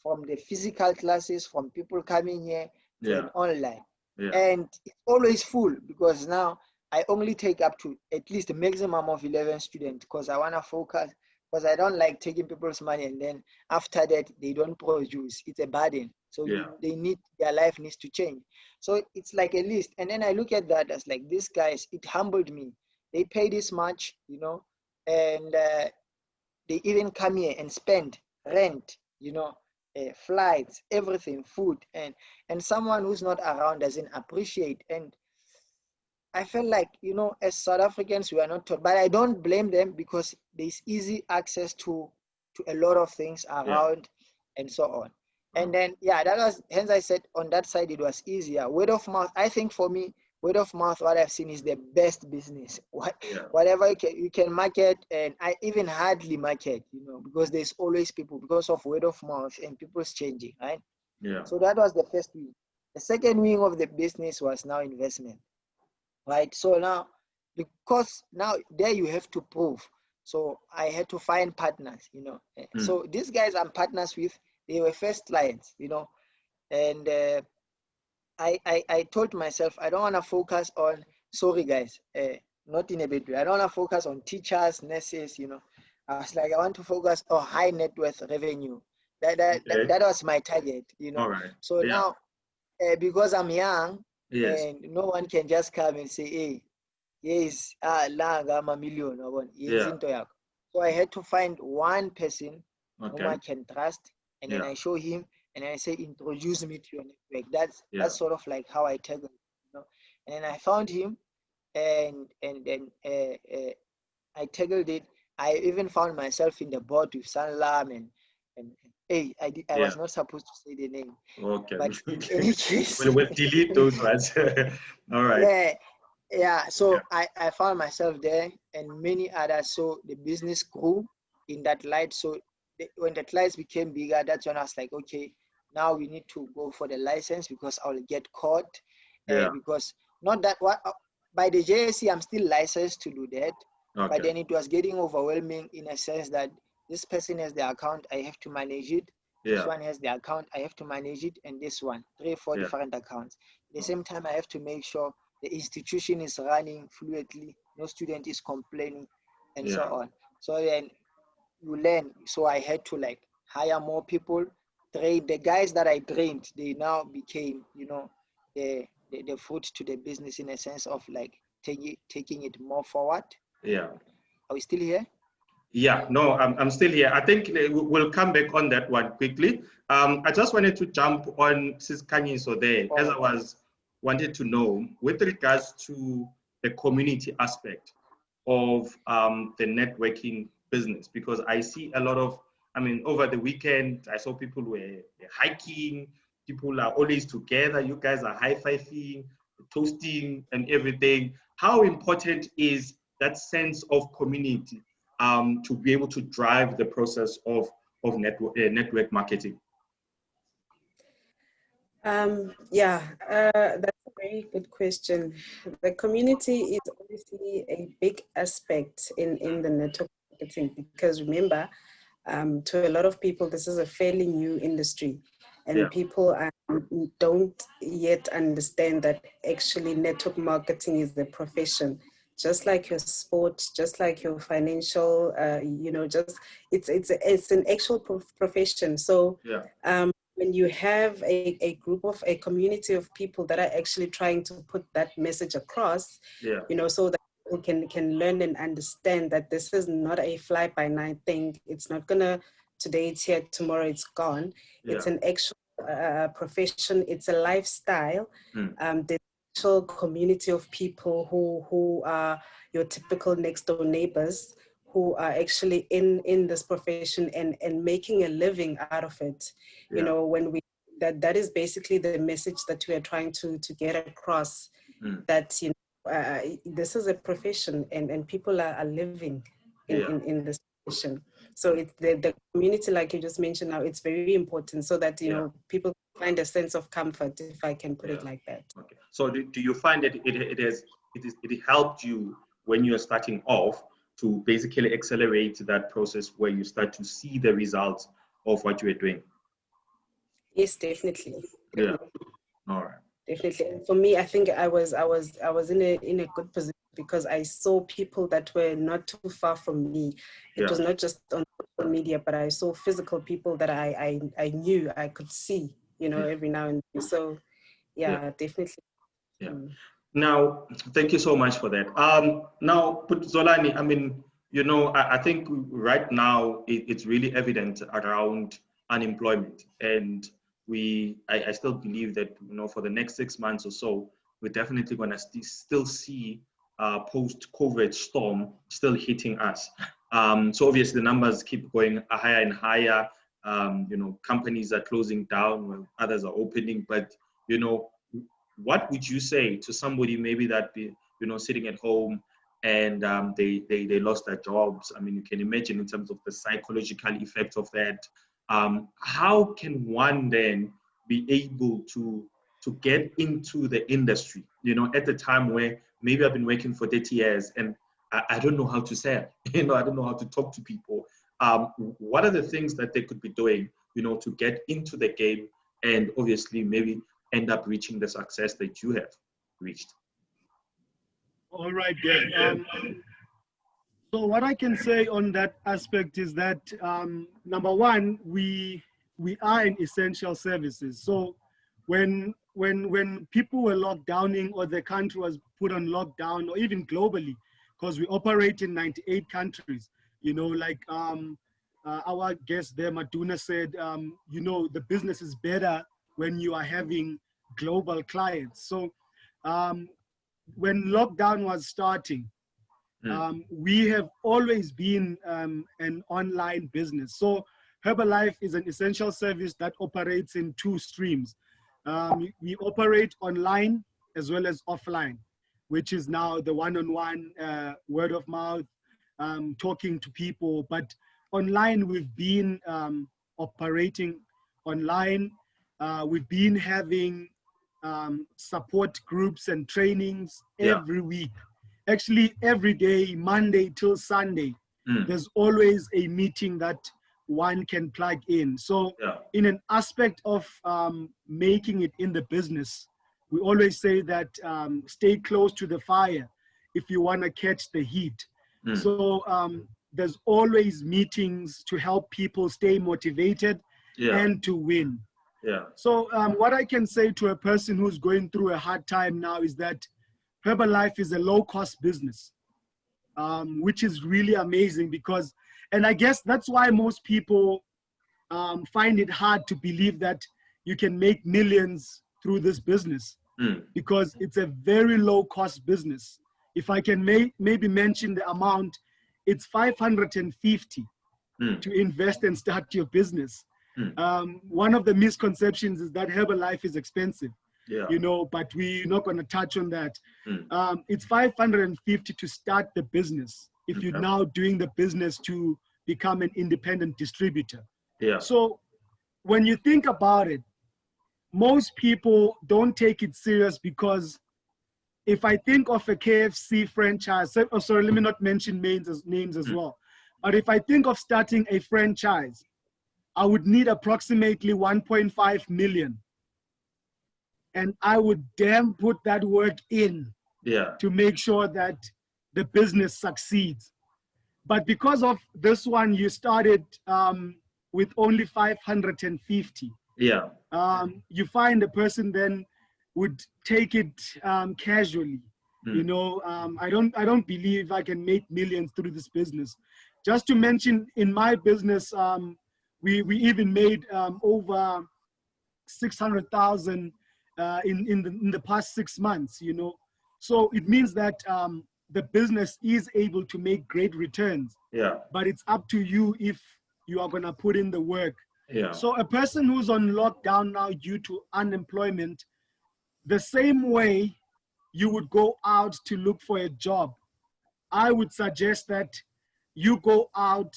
from the physical classes, from people coming here to an online. Yeah. And it's always full because now I only take up to at least a maximum of 11 students because I want to focus, because I don't like taking people's money and then after that they don't produce. It's a burden. So their life needs to change. So it's like a list. And then I look at that as like, these guys, it humbled me. They pay this much, you know, and they even come here and spend rent, you know, flights, everything, food, and someone who's not around doesn't appreciate. And I felt like, you know, as South Africans, we are not taught, but I don't blame them because there's easy access to a lot of things around and so on. And then, that was, hence I said on that side, it was easier. Word of mouth, I think for me, word of mouth, what I've seen is the best business. Whatever you can market, and I even hardly market, you know, because there's always people, because of word of mouth and people's changing, right? Yeah. So that was the first wing. The second wing of the business was now investment, right? So now, because now there you have to prove. So I had to find partners, you know. So these guys I'm partners with, they were first clients, you know, and I told myself, I don't want to focus on, sorry guys, not in a bad way. I don't want to focus on teachers, nurses, you know. I was like, I want to focus on high net worth revenue. That was my target, you know. All right. So now because I'm young, Yes. and no one can just come and say, hey, yes, I'm a million. Yeah. So I had to find one person whom I Okay. can trust, and then Yeah. I show him, and I say, introduce me to your network. Yeah. That's sort of like how I tell them, And then I found him, and then I tackled it. I even found myself in the board with Sanlam, and hey, I Yeah. was not supposed to say the name, Okay. but in any case, We'll delete those ones. All right. yeah. Yeah. So I found myself there, and many others. So the business grew in that light. So when the clients became bigger, that's when I was like, okay, now we need to go for the license because I'll get caught, Yeah. because not that what by the JSC I'm still licensed to do that, but Okay. then it was getting overwhelming in a sense that this person has the account, I have to manage it. This Yeah. one has the account, I have to manage it, and this one, 3-4 Yeah. different accounts. At the same time, I have to make sure the institution is running fluently, no student is complaining, and so Yeah. on. So then you learn. So I had to like hire more people, train the guys that I trained. They now became, the fruit to the business in a sense of like taking it more forward. Yeah. Are we still here? Yeah, no, I'm still here. I think we'll come back on that one quickly. I just wanted to jump on Skhanyiso there, as I was wanted to know with regards to the community aspect of the networking business, because I see a lot of, over the weekend, I saw people were hiking, people are always together, you guys are high-fiving, toasting and everything. How important is that sense of community to be able to drive the process of network marketing? That's a very good question. The community is obviously a big aspect in the network marketing, because remember, to a lot of people, this is a fairly new industry, and people don't yet understand that actually network marketing is a profession. Just like your sport, just like your financial, it's an actual profession. So when you have a group of a community of people that are actually trying to put that message across, so that people can learn and understand that this is not a fly-by-night thing. It's not gonna, today it's here, tomorrow it's gone. It's an actual profession. It's a lifestyle. The actual community of people who are your typical next door neighbors, who are actually in this profession and making a living out of it. When we that is basically the message that we are trying to get across, that this is a profession, and people are living in this profession. So it's the community, like you just mentioned now, it's very important, so that people find a sense of comfort, if I can put it like that. Okay. So do you find that it helped you when you're starting off to basically accelerate that process where you start to see the results of what you are doing? Yes, definitely. Yeah. All right. Definitely. And for me, I think I was in a good position, because I saw people that were not too far from me. It was not just on social media, but I saw physical people that I knew, I could see, every now and then. So definitely. Yeah. Now, thank you so much for that. Now, Zolani, I think right now it's really evident around unemployment, and I still believe that for the next 6 months or so, we're definitely going to still see post-COVID storm still hitting us. So obviously the numbers keep going higher and higher. Companies are closing down while others are opening, but what would you say to somebody maybe that be sitting at home and they lost their jobs? You can imagine in terms of the psychological effect of that. How can one then be able to get into the industry? At the time where maybe I've been working for 30 years and I don't know how to sell. I don't know how to talk to people. What are the things that they could be doing? To get into the game and obviously maybe end up reaching the success that you have reached? All right, then. So what I can say on that aspect is that, number one, we are in essential services. So when when people were locked downing, or the country was put on lockdown, or even globally, because we operate in 98 countries, you know, like our guest there, Maduna, said, you know, the business is better when you are having global clients. So when lockdown was starting, we have always been an online business. So Herbalife is an essential service that operates in two streams. We operate online as well as offline, which is now the one-on-one, word of mouth, talking to people. But online, we've been operating online. We've been having support groups and trainings every week. Actually, every day, Monday till Sunday, there's always a meeting that one can plug in. So in an aspect of making it in the business, we always say that stay close to the fire if you want to catch the heat. So there's always meetings to help people stay motivated and to win. So what I can say to a person who's going through a hard time now is that Herbalife is a low-cost business, which is really amazing because, and I guess that's why most people find it hard to believe that you can make millions through this business because it's a very low-cost business. If I can maybe mention the amount, it's 550 to invest and start your business. One of the misconceptions is that Herbalife is expensive. You know, but we're not going to touch on that. It's 550 to start the business if you're now doing the business to become an independent distributor. So when you think about it, most people don't take it serious because if I think of a KFC franchise, sorry, let me not mention names as well. But if I think of starting a franchise, I would need approximately 1.5 million. And I would damn put that work in to make sure that the business succeeds. But because of this one, you started with only 550. You find a person then would take it casually. You know, I don't believe I can make millions through this business. Just to mention, in my business, we even made over 600,000 in the past 6 months, you know. So it means that the business is able to make great returns. But it's up to you if you are going to put in the work. So a person who's on lockdown now due to unemployment, the same way you would go out to look for a job, I would suggest that you go out,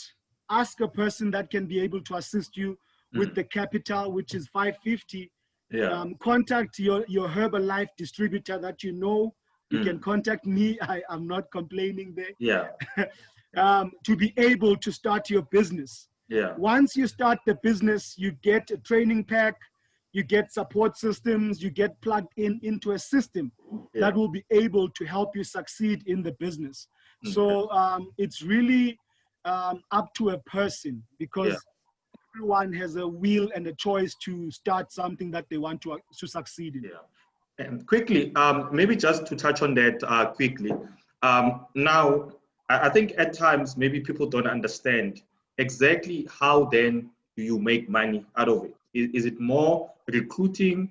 ask a person that can be able to assist you with the capital, which is 550. Contact your Herbalife distributor that you know. You can contact me. I'm not complaining there. To be able to start your business. Once you start the business, you get a training pack, you get support systems, you get plugged into a system that will be able to help you succeed in the business. So it's really up to a person because everyone has a will and a choice to start something that they want to succeed in. And quickly, maybe just to touch on that quickly. Now, I think at times maybe people don't understand exactly how then do you make money out of it. Is it more recruiting?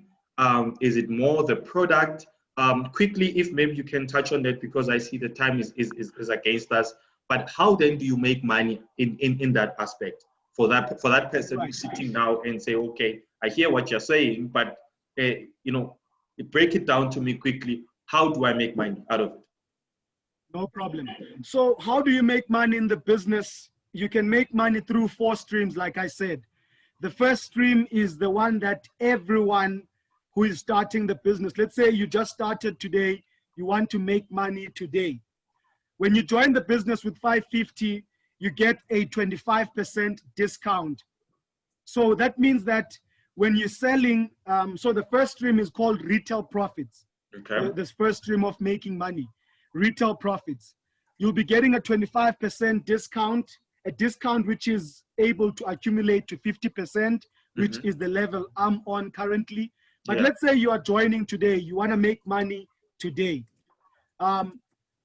Is it more the product? Quickly, if maybe you can touch on that because I see the time is against us. But how then do you make money in that aspect? For that person who's sitting now and say, okay, I hear what you're saying, but you know, break it down to me quickly. How do I make money out of it? No problem. So how do you make money in the business? You can make money through 4 streams, like I said. The first stream is the one that everyone who is starting the business, let's say you just started today, you want to make money today. When you join the business with 550, you get a 25% discount. So that means that when you're selling, so the first stream is called retail profits. This first stream of making money, retail profits. You'll be getting a 25% discount, a discount which is able to accumulate to 50%, which is the level I'm on currently, But let's say you are joining today, you want to make money today.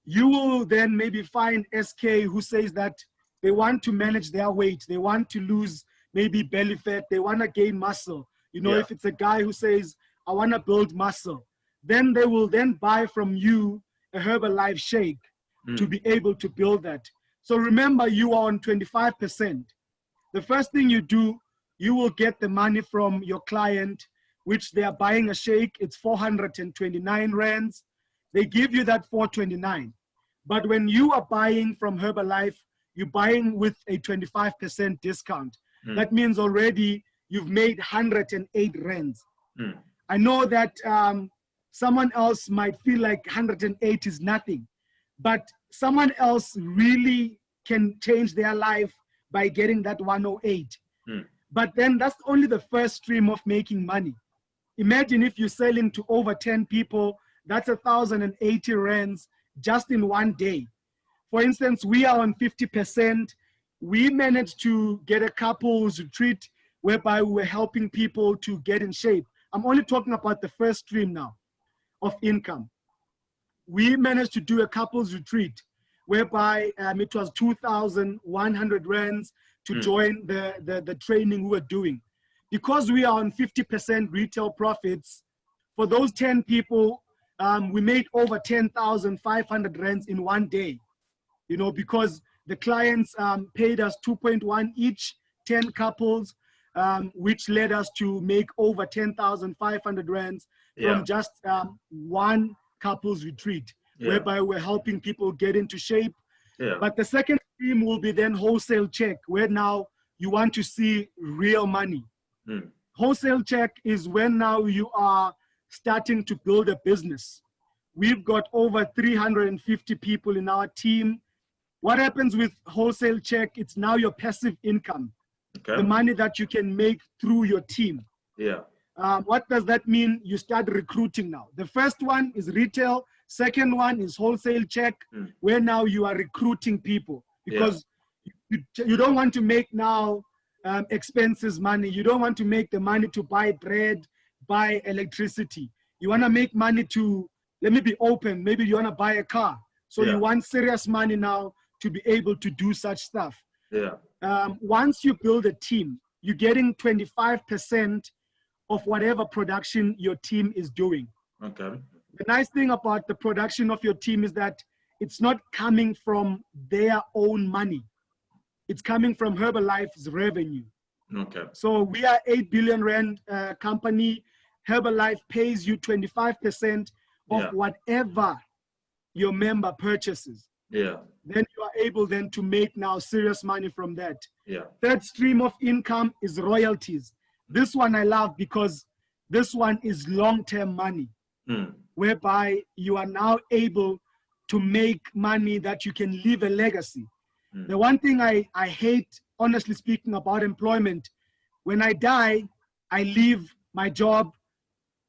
You will then maybe find SK who says that they want to manage their weight. They want to lose maybe belly fat. They want to gain muscle. You know, if it's a guy who says, I want to build muscle, then they will then buy from you a Herbalife shake to be able to build that. So remember, you are on 25%. The first thing you do, you will get the money from your client, which they are buying a shake. It's 429 rands. They give you that 429. But when you are buying from Herbalife, you're buying with a 25% discount. That means already you've made 108 rands. I know that someone else might feel like 108 is nothing, but someone else really can change their life by getting that 108. But then that's only the first stream of making money. Imagine if you're selling to over 10 people, that's 1,080 rands just in one day. For instance, we are on 50%. We managed to get a couples retreat whereby we were helping people to get in shape. I'm only talking about the first stream now of income. We managed to do a couples retreat whereby it was 2,100 rands to join the training we were doing. Because we are on 50% retail profits, for those 10 people, we made over 10,500 rands in one day. You know, because the clients paid us 2.1 each, 10 couples, which led us to make over 10,500 rands from just one couples retreat, whereby we're helping people get into shape. But the second stream will be then wholesale check, where now you want to see real money. Wholesale check is when now you are starting to build a business. We've got over 350 people in our team. What happens with wholesale check? It's now your passive income, the money that you can make through your team. What does that mean? You start recruiting now. The first one is retail. Second one is wholesale check, where now you are recruiting people because you don't want to make now expenses money. You don't want to make the money to buy bread, buy electricity. You want to make money to, let me be open, maybe you want to buy a car. So you want serious money now to be able to do such stuff. Once you build a team, you're getting 25% of whatever production your team is doing. The nice thing about the production of your team is that it's not coming from their own money. It's coming from Herbalife's revenue. So we are 8 billion rand company. Herbalife pays you 25% of whatever your member purchases. Then you are able then to make now serious money from that. Third stream of income is royalties. This one I love because this one is long-term money, whereby you are now able to make money that you can leave a legacy. The one thing I hate, honestly speaking, about employment, when I die, I leave my job,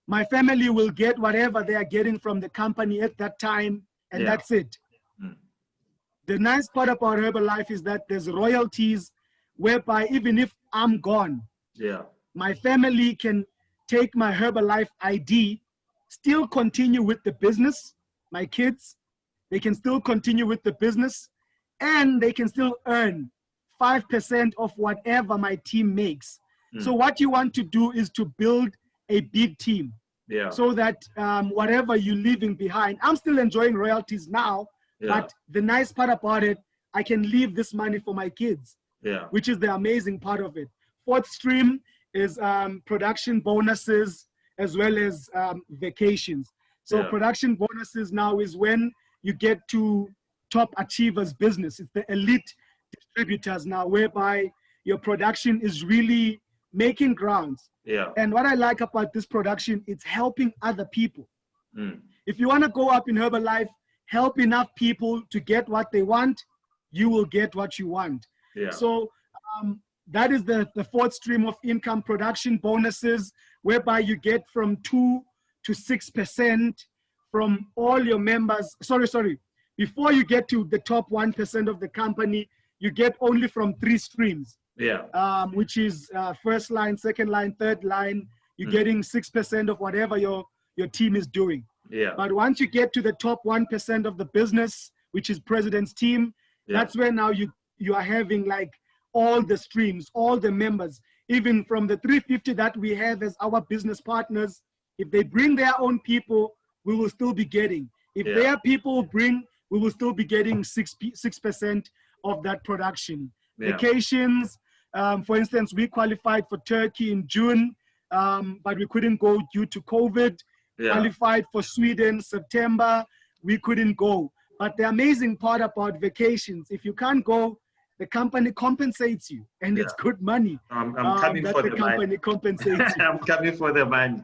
my family will get whatever they are getting from the company at that time, and that's it. The nice part about Herbalife is that there's royalties whereby even if I'm gone, my family can take my Herbalife ID, still continue with the business. My kids, they can still continue with the business, and they can still earn 5% of whatever my team makes. So what you want to do is to build a big team, so that whatever you're leaving behind, I'm still enjoying royalties now, but the nice part about it, I can leave this money for my kids, which is the amazing part of it. Fourth stream is production bonuses as well as vacations. So production bonuses now is when you get to top achievers business. It's the elite distributors now, whereby your production is really making grounds. And what I like about this production, it's helping other people. If you want to go up in Herbalife, help enough people to get what they want, you will get what you want. So that is the fourth stream of income, production bonuses, whereby you get from 2 to 6% from all your members. Before you get to the top 1% of the company, you get only from 3 streams, which is first line, second line, third line. you're getting 6% of whatever your team is doing. Yeah. But once you get to the top 1% of the business, which is president's team, that's where now you are having like all the streams, all the members, even from the 350 that we have as our business partners. If they bring their own people, we will still be getting. If their people bring, we will still be getting 6% of that production. Vacations, for instance, we qualified for Turkey in June, but we couldn't go due to COVID. Qualified for Sweden, September, we couldn't go. But the amazing part about vacations, if you can't go, the company compensates you, and it's good money. I'm coming for the company compensates you. I'm coming for the money.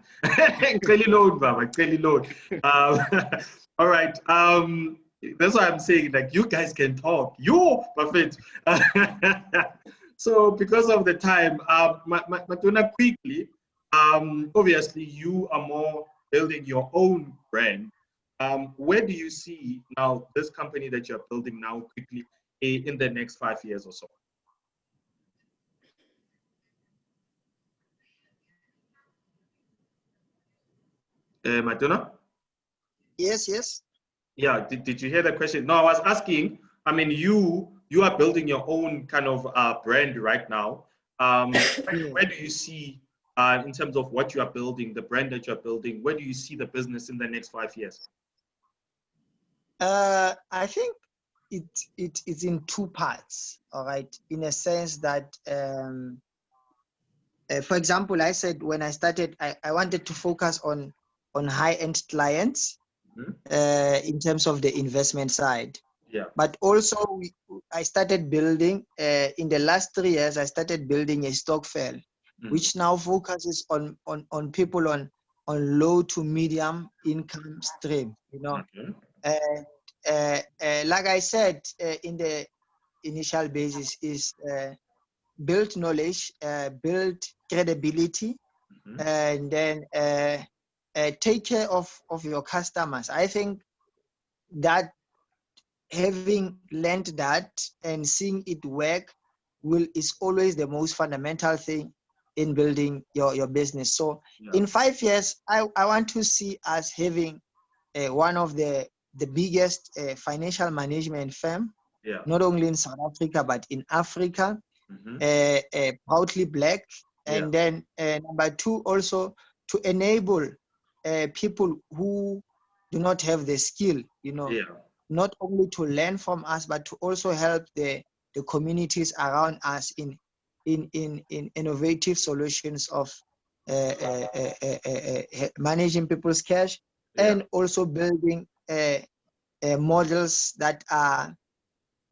Clearly load, Baba, clearly load. All right. That's why I'm saying, like, you guys can talk. You, perfect. So because of the time, Maduna, quickly, obviously you are more building your own brand. Where do you see now this company that you're building now quickly in the next 5 years or so? Maduna? Yes, yes. Yeah, did you hear the question? No, I was asking, I mean, you are building your own kind of brand right now. Where do you see, in terms of what you are building, the brand that you're building, where do you see the business in the next 5 years? I think it's in two parts, all right, in a sense that, for example, I said when I started, I wanted to focus on high-end clients in terms of the investment side. Yeah. But also, I started building, in the last 3 years, I started building a stokvel, which now focuses on people on low to medium income stream, you know. Like I said, in the initial basis is build knowledge, build credibility, and then take care of your customers. I think that having learned that and seeing it work is always the most fundamental thing in building your business. So in 5 years, I want to see us having one of the biggest financial management firm, not only in South Africa, but in Africa, proudly black. And then number two, also to enable people who do not have the skill, you know, not only to learn from us, but to also help the communities around us in innovative solutions of managing people's cash, and also building models that are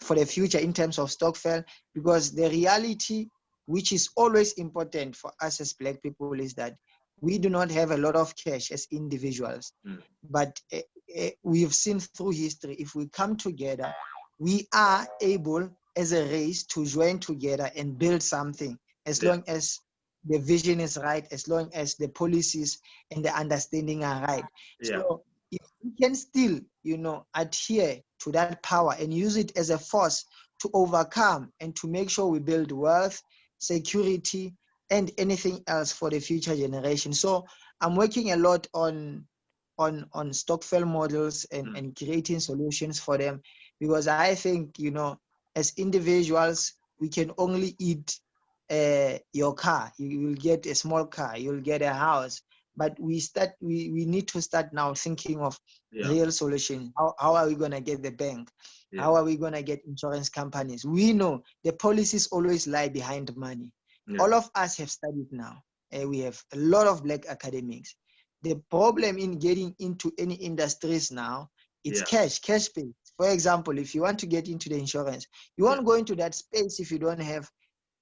for the future in terms of stokvel. Because the reality, which is always important for us as Black people, is that we do not have a lot of cash as individuals, but we've seen through history, if we come together, we are able as a race to join together and build something, as long as the vision is right, as long as the policies and the understanding are right. So if we can still, you know, adhere to that power and use it as a force to overcome and to make sure we build wealth, security, and anything else for the future generation. So I'm working a lot on stokvel models and creating solutions for them, because I think, you know, as individuals, we can only eat your car. You will get a small car, you'll get a house, but we need to start now thinking of real solutions. How are we going to get the bank? How are we going to get insurance companies? We know the policies always lie behind money. All of us have studied now. We have a lot of Black academics. The problem in getting into any industries now, it's cash-based. For example, if you want to get into the insurance, you won't go into that space if you don't have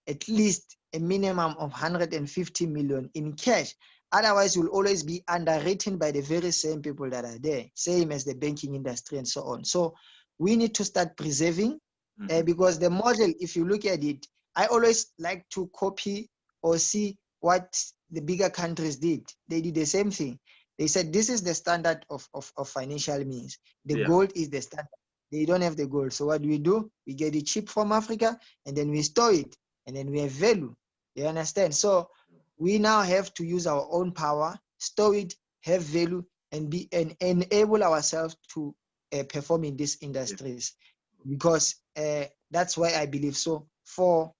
at least a minimum of 150 million in cash. Otherwise, you'll always be underwritten by the very same people that are there, same as the banking industry and so on. So we need to start preserving, because the model, if you look at it, I always like to copy or see what the bigger countries did. They did the same thing. They said, this is the standard of financial means. The gold is the standard. They don't have the gold. So what do? We get it cheap from Africa, and then we store it, and then we have value. You understand? So we now have to use our own power, store it, have value, and enable ourselves to perform in these industries, because that's why I believe so. For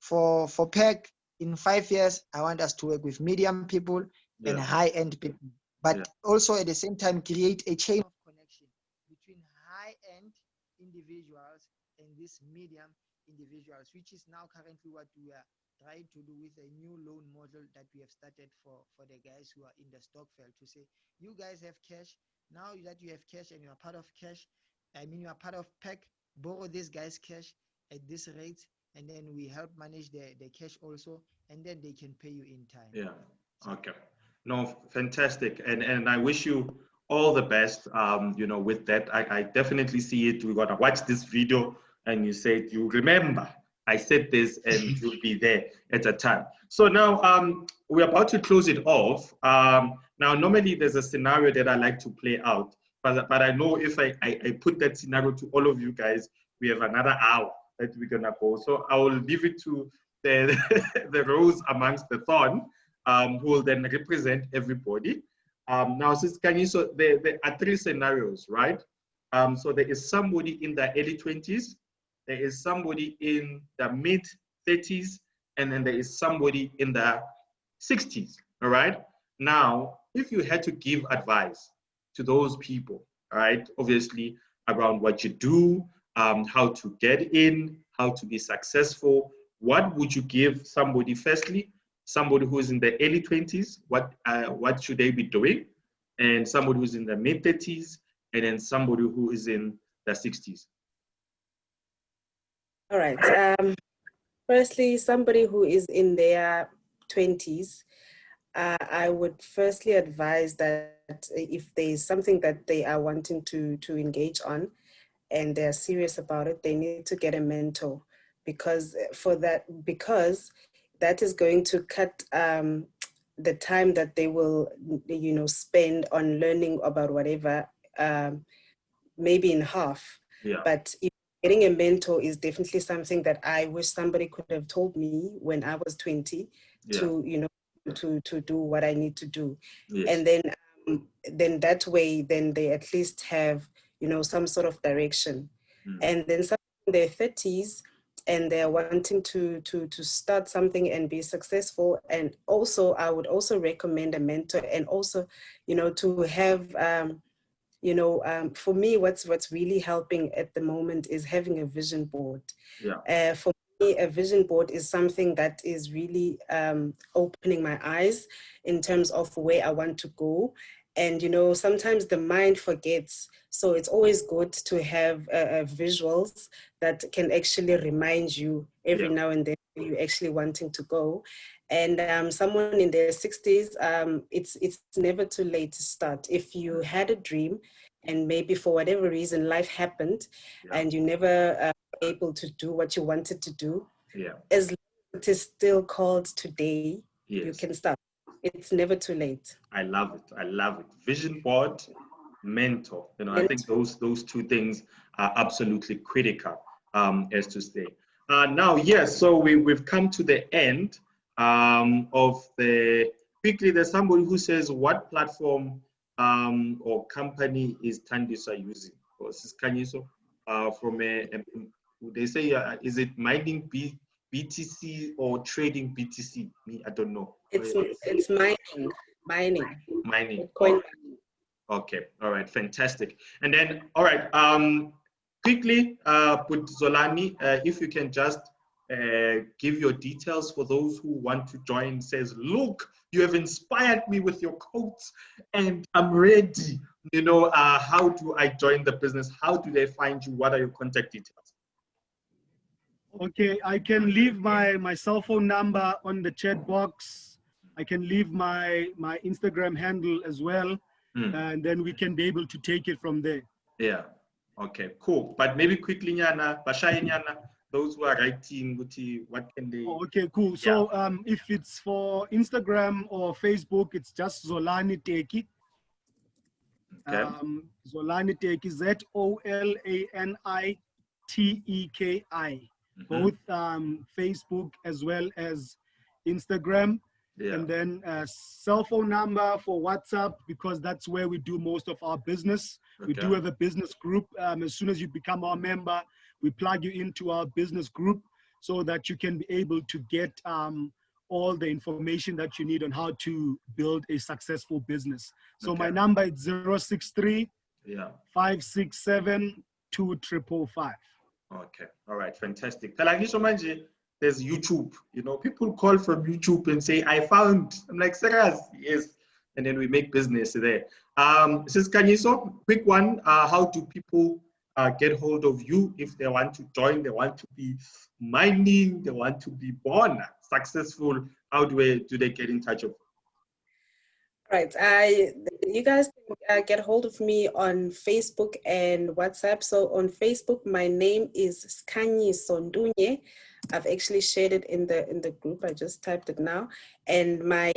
PEC, in 5 years, I want us to work with medium people and high-end people, but also at the same time create a chain of connection between high-end individuals and these medium individuals, which is now currently what we are trying to do with a new loan model that we have started for the guys who are in the stock field, to say, you guys have cash. Now that you have cash and you are part of cash, I mean, you are part of PEC, borrow this guy's cash at this rate, and then we help manage the cash also, and then they can pay you in time. Yeah. Okay. No, fantastic. And I wish you all the best. You know, with that, I definitely see it. We're gonna watch this video, and you said, you remember, I said this, and you'll be there at a time. So now we're about to close it off. Now, normally there's a scenario that I like to play out, but I know if I put that scenario to all of you guys, we have another hour that we're gonna go. So I will leave it to the rose amongst the thorn, who will then represent everybody. Now, Skhanyiso, there are 3 scenarios, right? So there is somebody in the early 20s, there is somebody in the mid 30s, and then there is somebody in the 60s, all right? Now, if you had to give advice to those people, all right, obviously around what you do, how to get in, how to be successful, what would you give somebody? Firstly, somebody who's in the early 20s, what should they be doing? And somebody who's in the mid 30s, and then somebody who is in the 60s. All right. Firstly, somebody who is in their 20s, I would firstly advise that if there is something that they are wanting to engage on and they're serious about it, they need to get a mentor, because that is going to cut the time that they will, you know, spend on learning about whatever, maybe in half. Yeah. But getting a mentor is definitely something that I wish somebody could have told me when I was 20, to, you know, to do what I need to do. Yes. And then that way, then they at least have, you know, some sort of direction. And then some in their 30s, and they're wanting to start something and be successful. And also, I would also recommend a mentor, and also, you know, to have, you know, for me, what's really helping at the moment is having a vision board. Yeah. For me, a vision board is something that is really opening my eyes in terms of where I want to go. And, you know, sometimes the mind forgets. So it's always good to have visuals that can actually remind you every now and then where you're actually wanting to go. And someone in their 60s, it's never too late to start. If you had a dream and maybe for whatever reason life happened and you never able to do what you wanted to do, as long as it is still called today, you can start. It's never too late. I love it. I love it. Vision board, mentor. You know, I think those 2 things are absolutely critical as to stay. Now, yes, so we've come to the end of the, quickly, there's somebody who says, what platform or company is Thandiswa using? Or Skhanyiso, from they say, is it mining BTC or trading BTC? Me, I don't know. It's mining. Mining. Bitcoin. Okay. All right. Fantastic. And then, all right. Quickly, put Zolani, if you can just give your details for those who want to join. Says, look, you have inspired me with your quotes, and I'm ready. You know, how do I join the business? How do they find you? What are your contact details? Okay, I can leave my cell phone number on the chat box. I can leave my Instagram handle as well, and then we can be able to take it from there. Yeah. Okay, cool. But maybe quickly, Nyana, Bashai Nyana, those who are writing, what can they? Oh, okay, cool. So if it's for Instagram or Facebook, it's just Zolani Teki. Okay. Zolani Teki, ZOLANITEKI. Both Facebook as well as Instagram. Yeah. And then a cell phone number for WhatsApp, because that's where we do most of our business. We do have a business group. As soon as you become our member, we plug you into our business group so that you can be able to get all the information that you need on how to build a successful business. So my number is 063 567 2555. Okay, all right, fantastic. Skhanyiso manje, there's YouTube. You know, people call from YouTube and say, I found. I'm like, serious? Yes. And then we make business there. Skhanyiso, quick one. How do people get hold of you if they want to join, they want to be mining, they want to be born successful? How do they get in touch with you? Right. You guys can get hold of me on Facebook and WhatsApp. So on Facebook, my name is Skhanyiso and Maduna. I've actually shared it in the group. I just typed it now. And my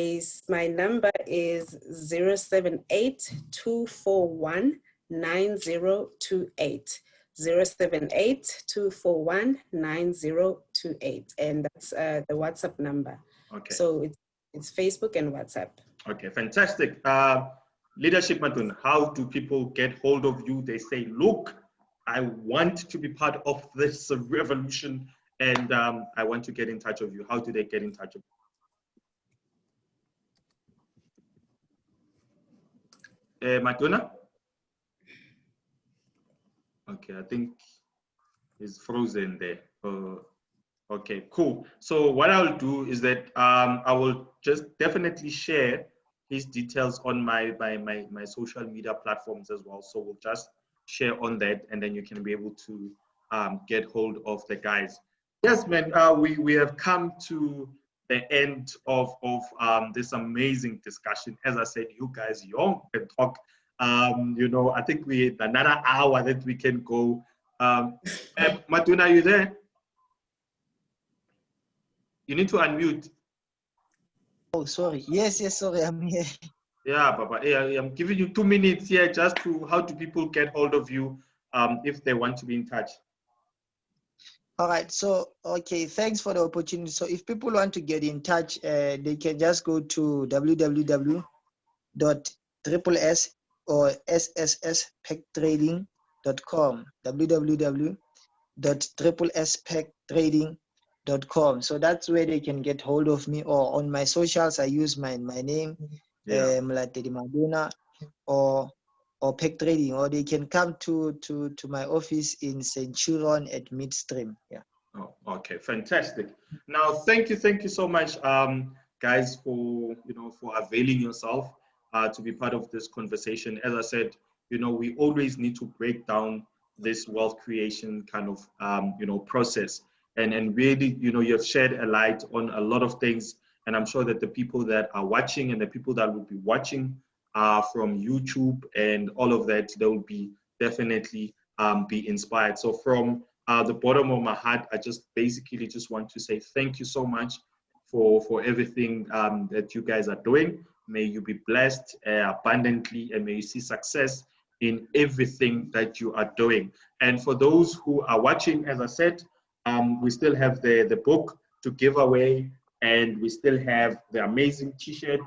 number is 078-241-9028. 078-241-9028. And that's the WhatsApp number. Okay. So it's Facebook and WhatsApp. Okay, fantastic. Leadership Maduna, how do people get hold of you? They say, look, I want to be part of this revolution and I want to get in touch with you. How do they get in touch with you? Maduna? Okay, I think it's frozen there. Okay, cool. So what I'll do is that I will just definitely share his details on my social media platforms as well. So we'll just share on that, and then you can be able to get hold of the guys. Yes, man. We have come to the end of this amazing discussion. As I said, you guys young can talk. You know, I think we another hour that we can go. Maduna, are you there? You need to unmute. Oh, sorry. Yes, sorry, I'm here. Yeah, Papa. Yeah, I'm giving you 2 minutes here just to how do people get hold of you if they want to be in touch. All right. So, okay, thanks for the opportunity. So if people want to get in touch, they can just go to www.SSS or sssspectrading.com. www.sspectrading.com. So that's where they can get hold of me, or on my socials. I use my name, Maduna, or Peg Trading, or they can come to my office in Centurion at Midstream. Yeah. Oh, okay, fantastic. Now, thank you so much, guys, for availing yourself to be part of this conversation. As I said, we always need to break down this wealth creation kind of process, and really, you have shed a light on a lot of things, and I'm sure that the people that are watching and the people that will be watching from YouTube and all of that, they will be definitely be inspired. So from the bottom of my heart, I just basically just want to say thank you so much for everything that you guys are doing. May you be blessed abundantly, and may you see success in everything that you are doing. And for those who are watching, as I said, we still have the book to give away, and we still have the amazing t-shirt,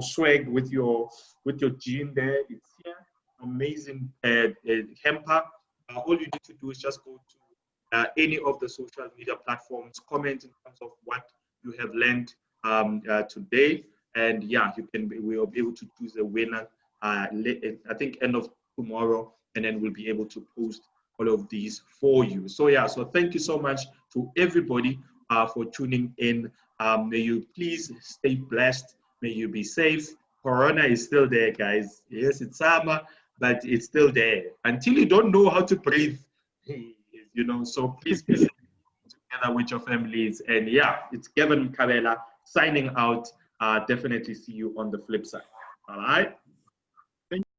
swag with your jean there. It's here, amazing hamper. All you need to do is just go to any of the social media platforms, comment in terms of what you have learned today, and yeah, we'll be able to choose a winner. I think end of tomorrow, and then we'll be able to post all of these for you. So yeah, so thank you so much to everybody for tuning in. May you please stay blessed. May you be safe. Corona is still there, guys. Yes, it's summer, but it's still there. Until you don't know how to breathe, so please be safe together with your families. And yeah, it's Gavin signing out. Definitely see you on the flip side. All right.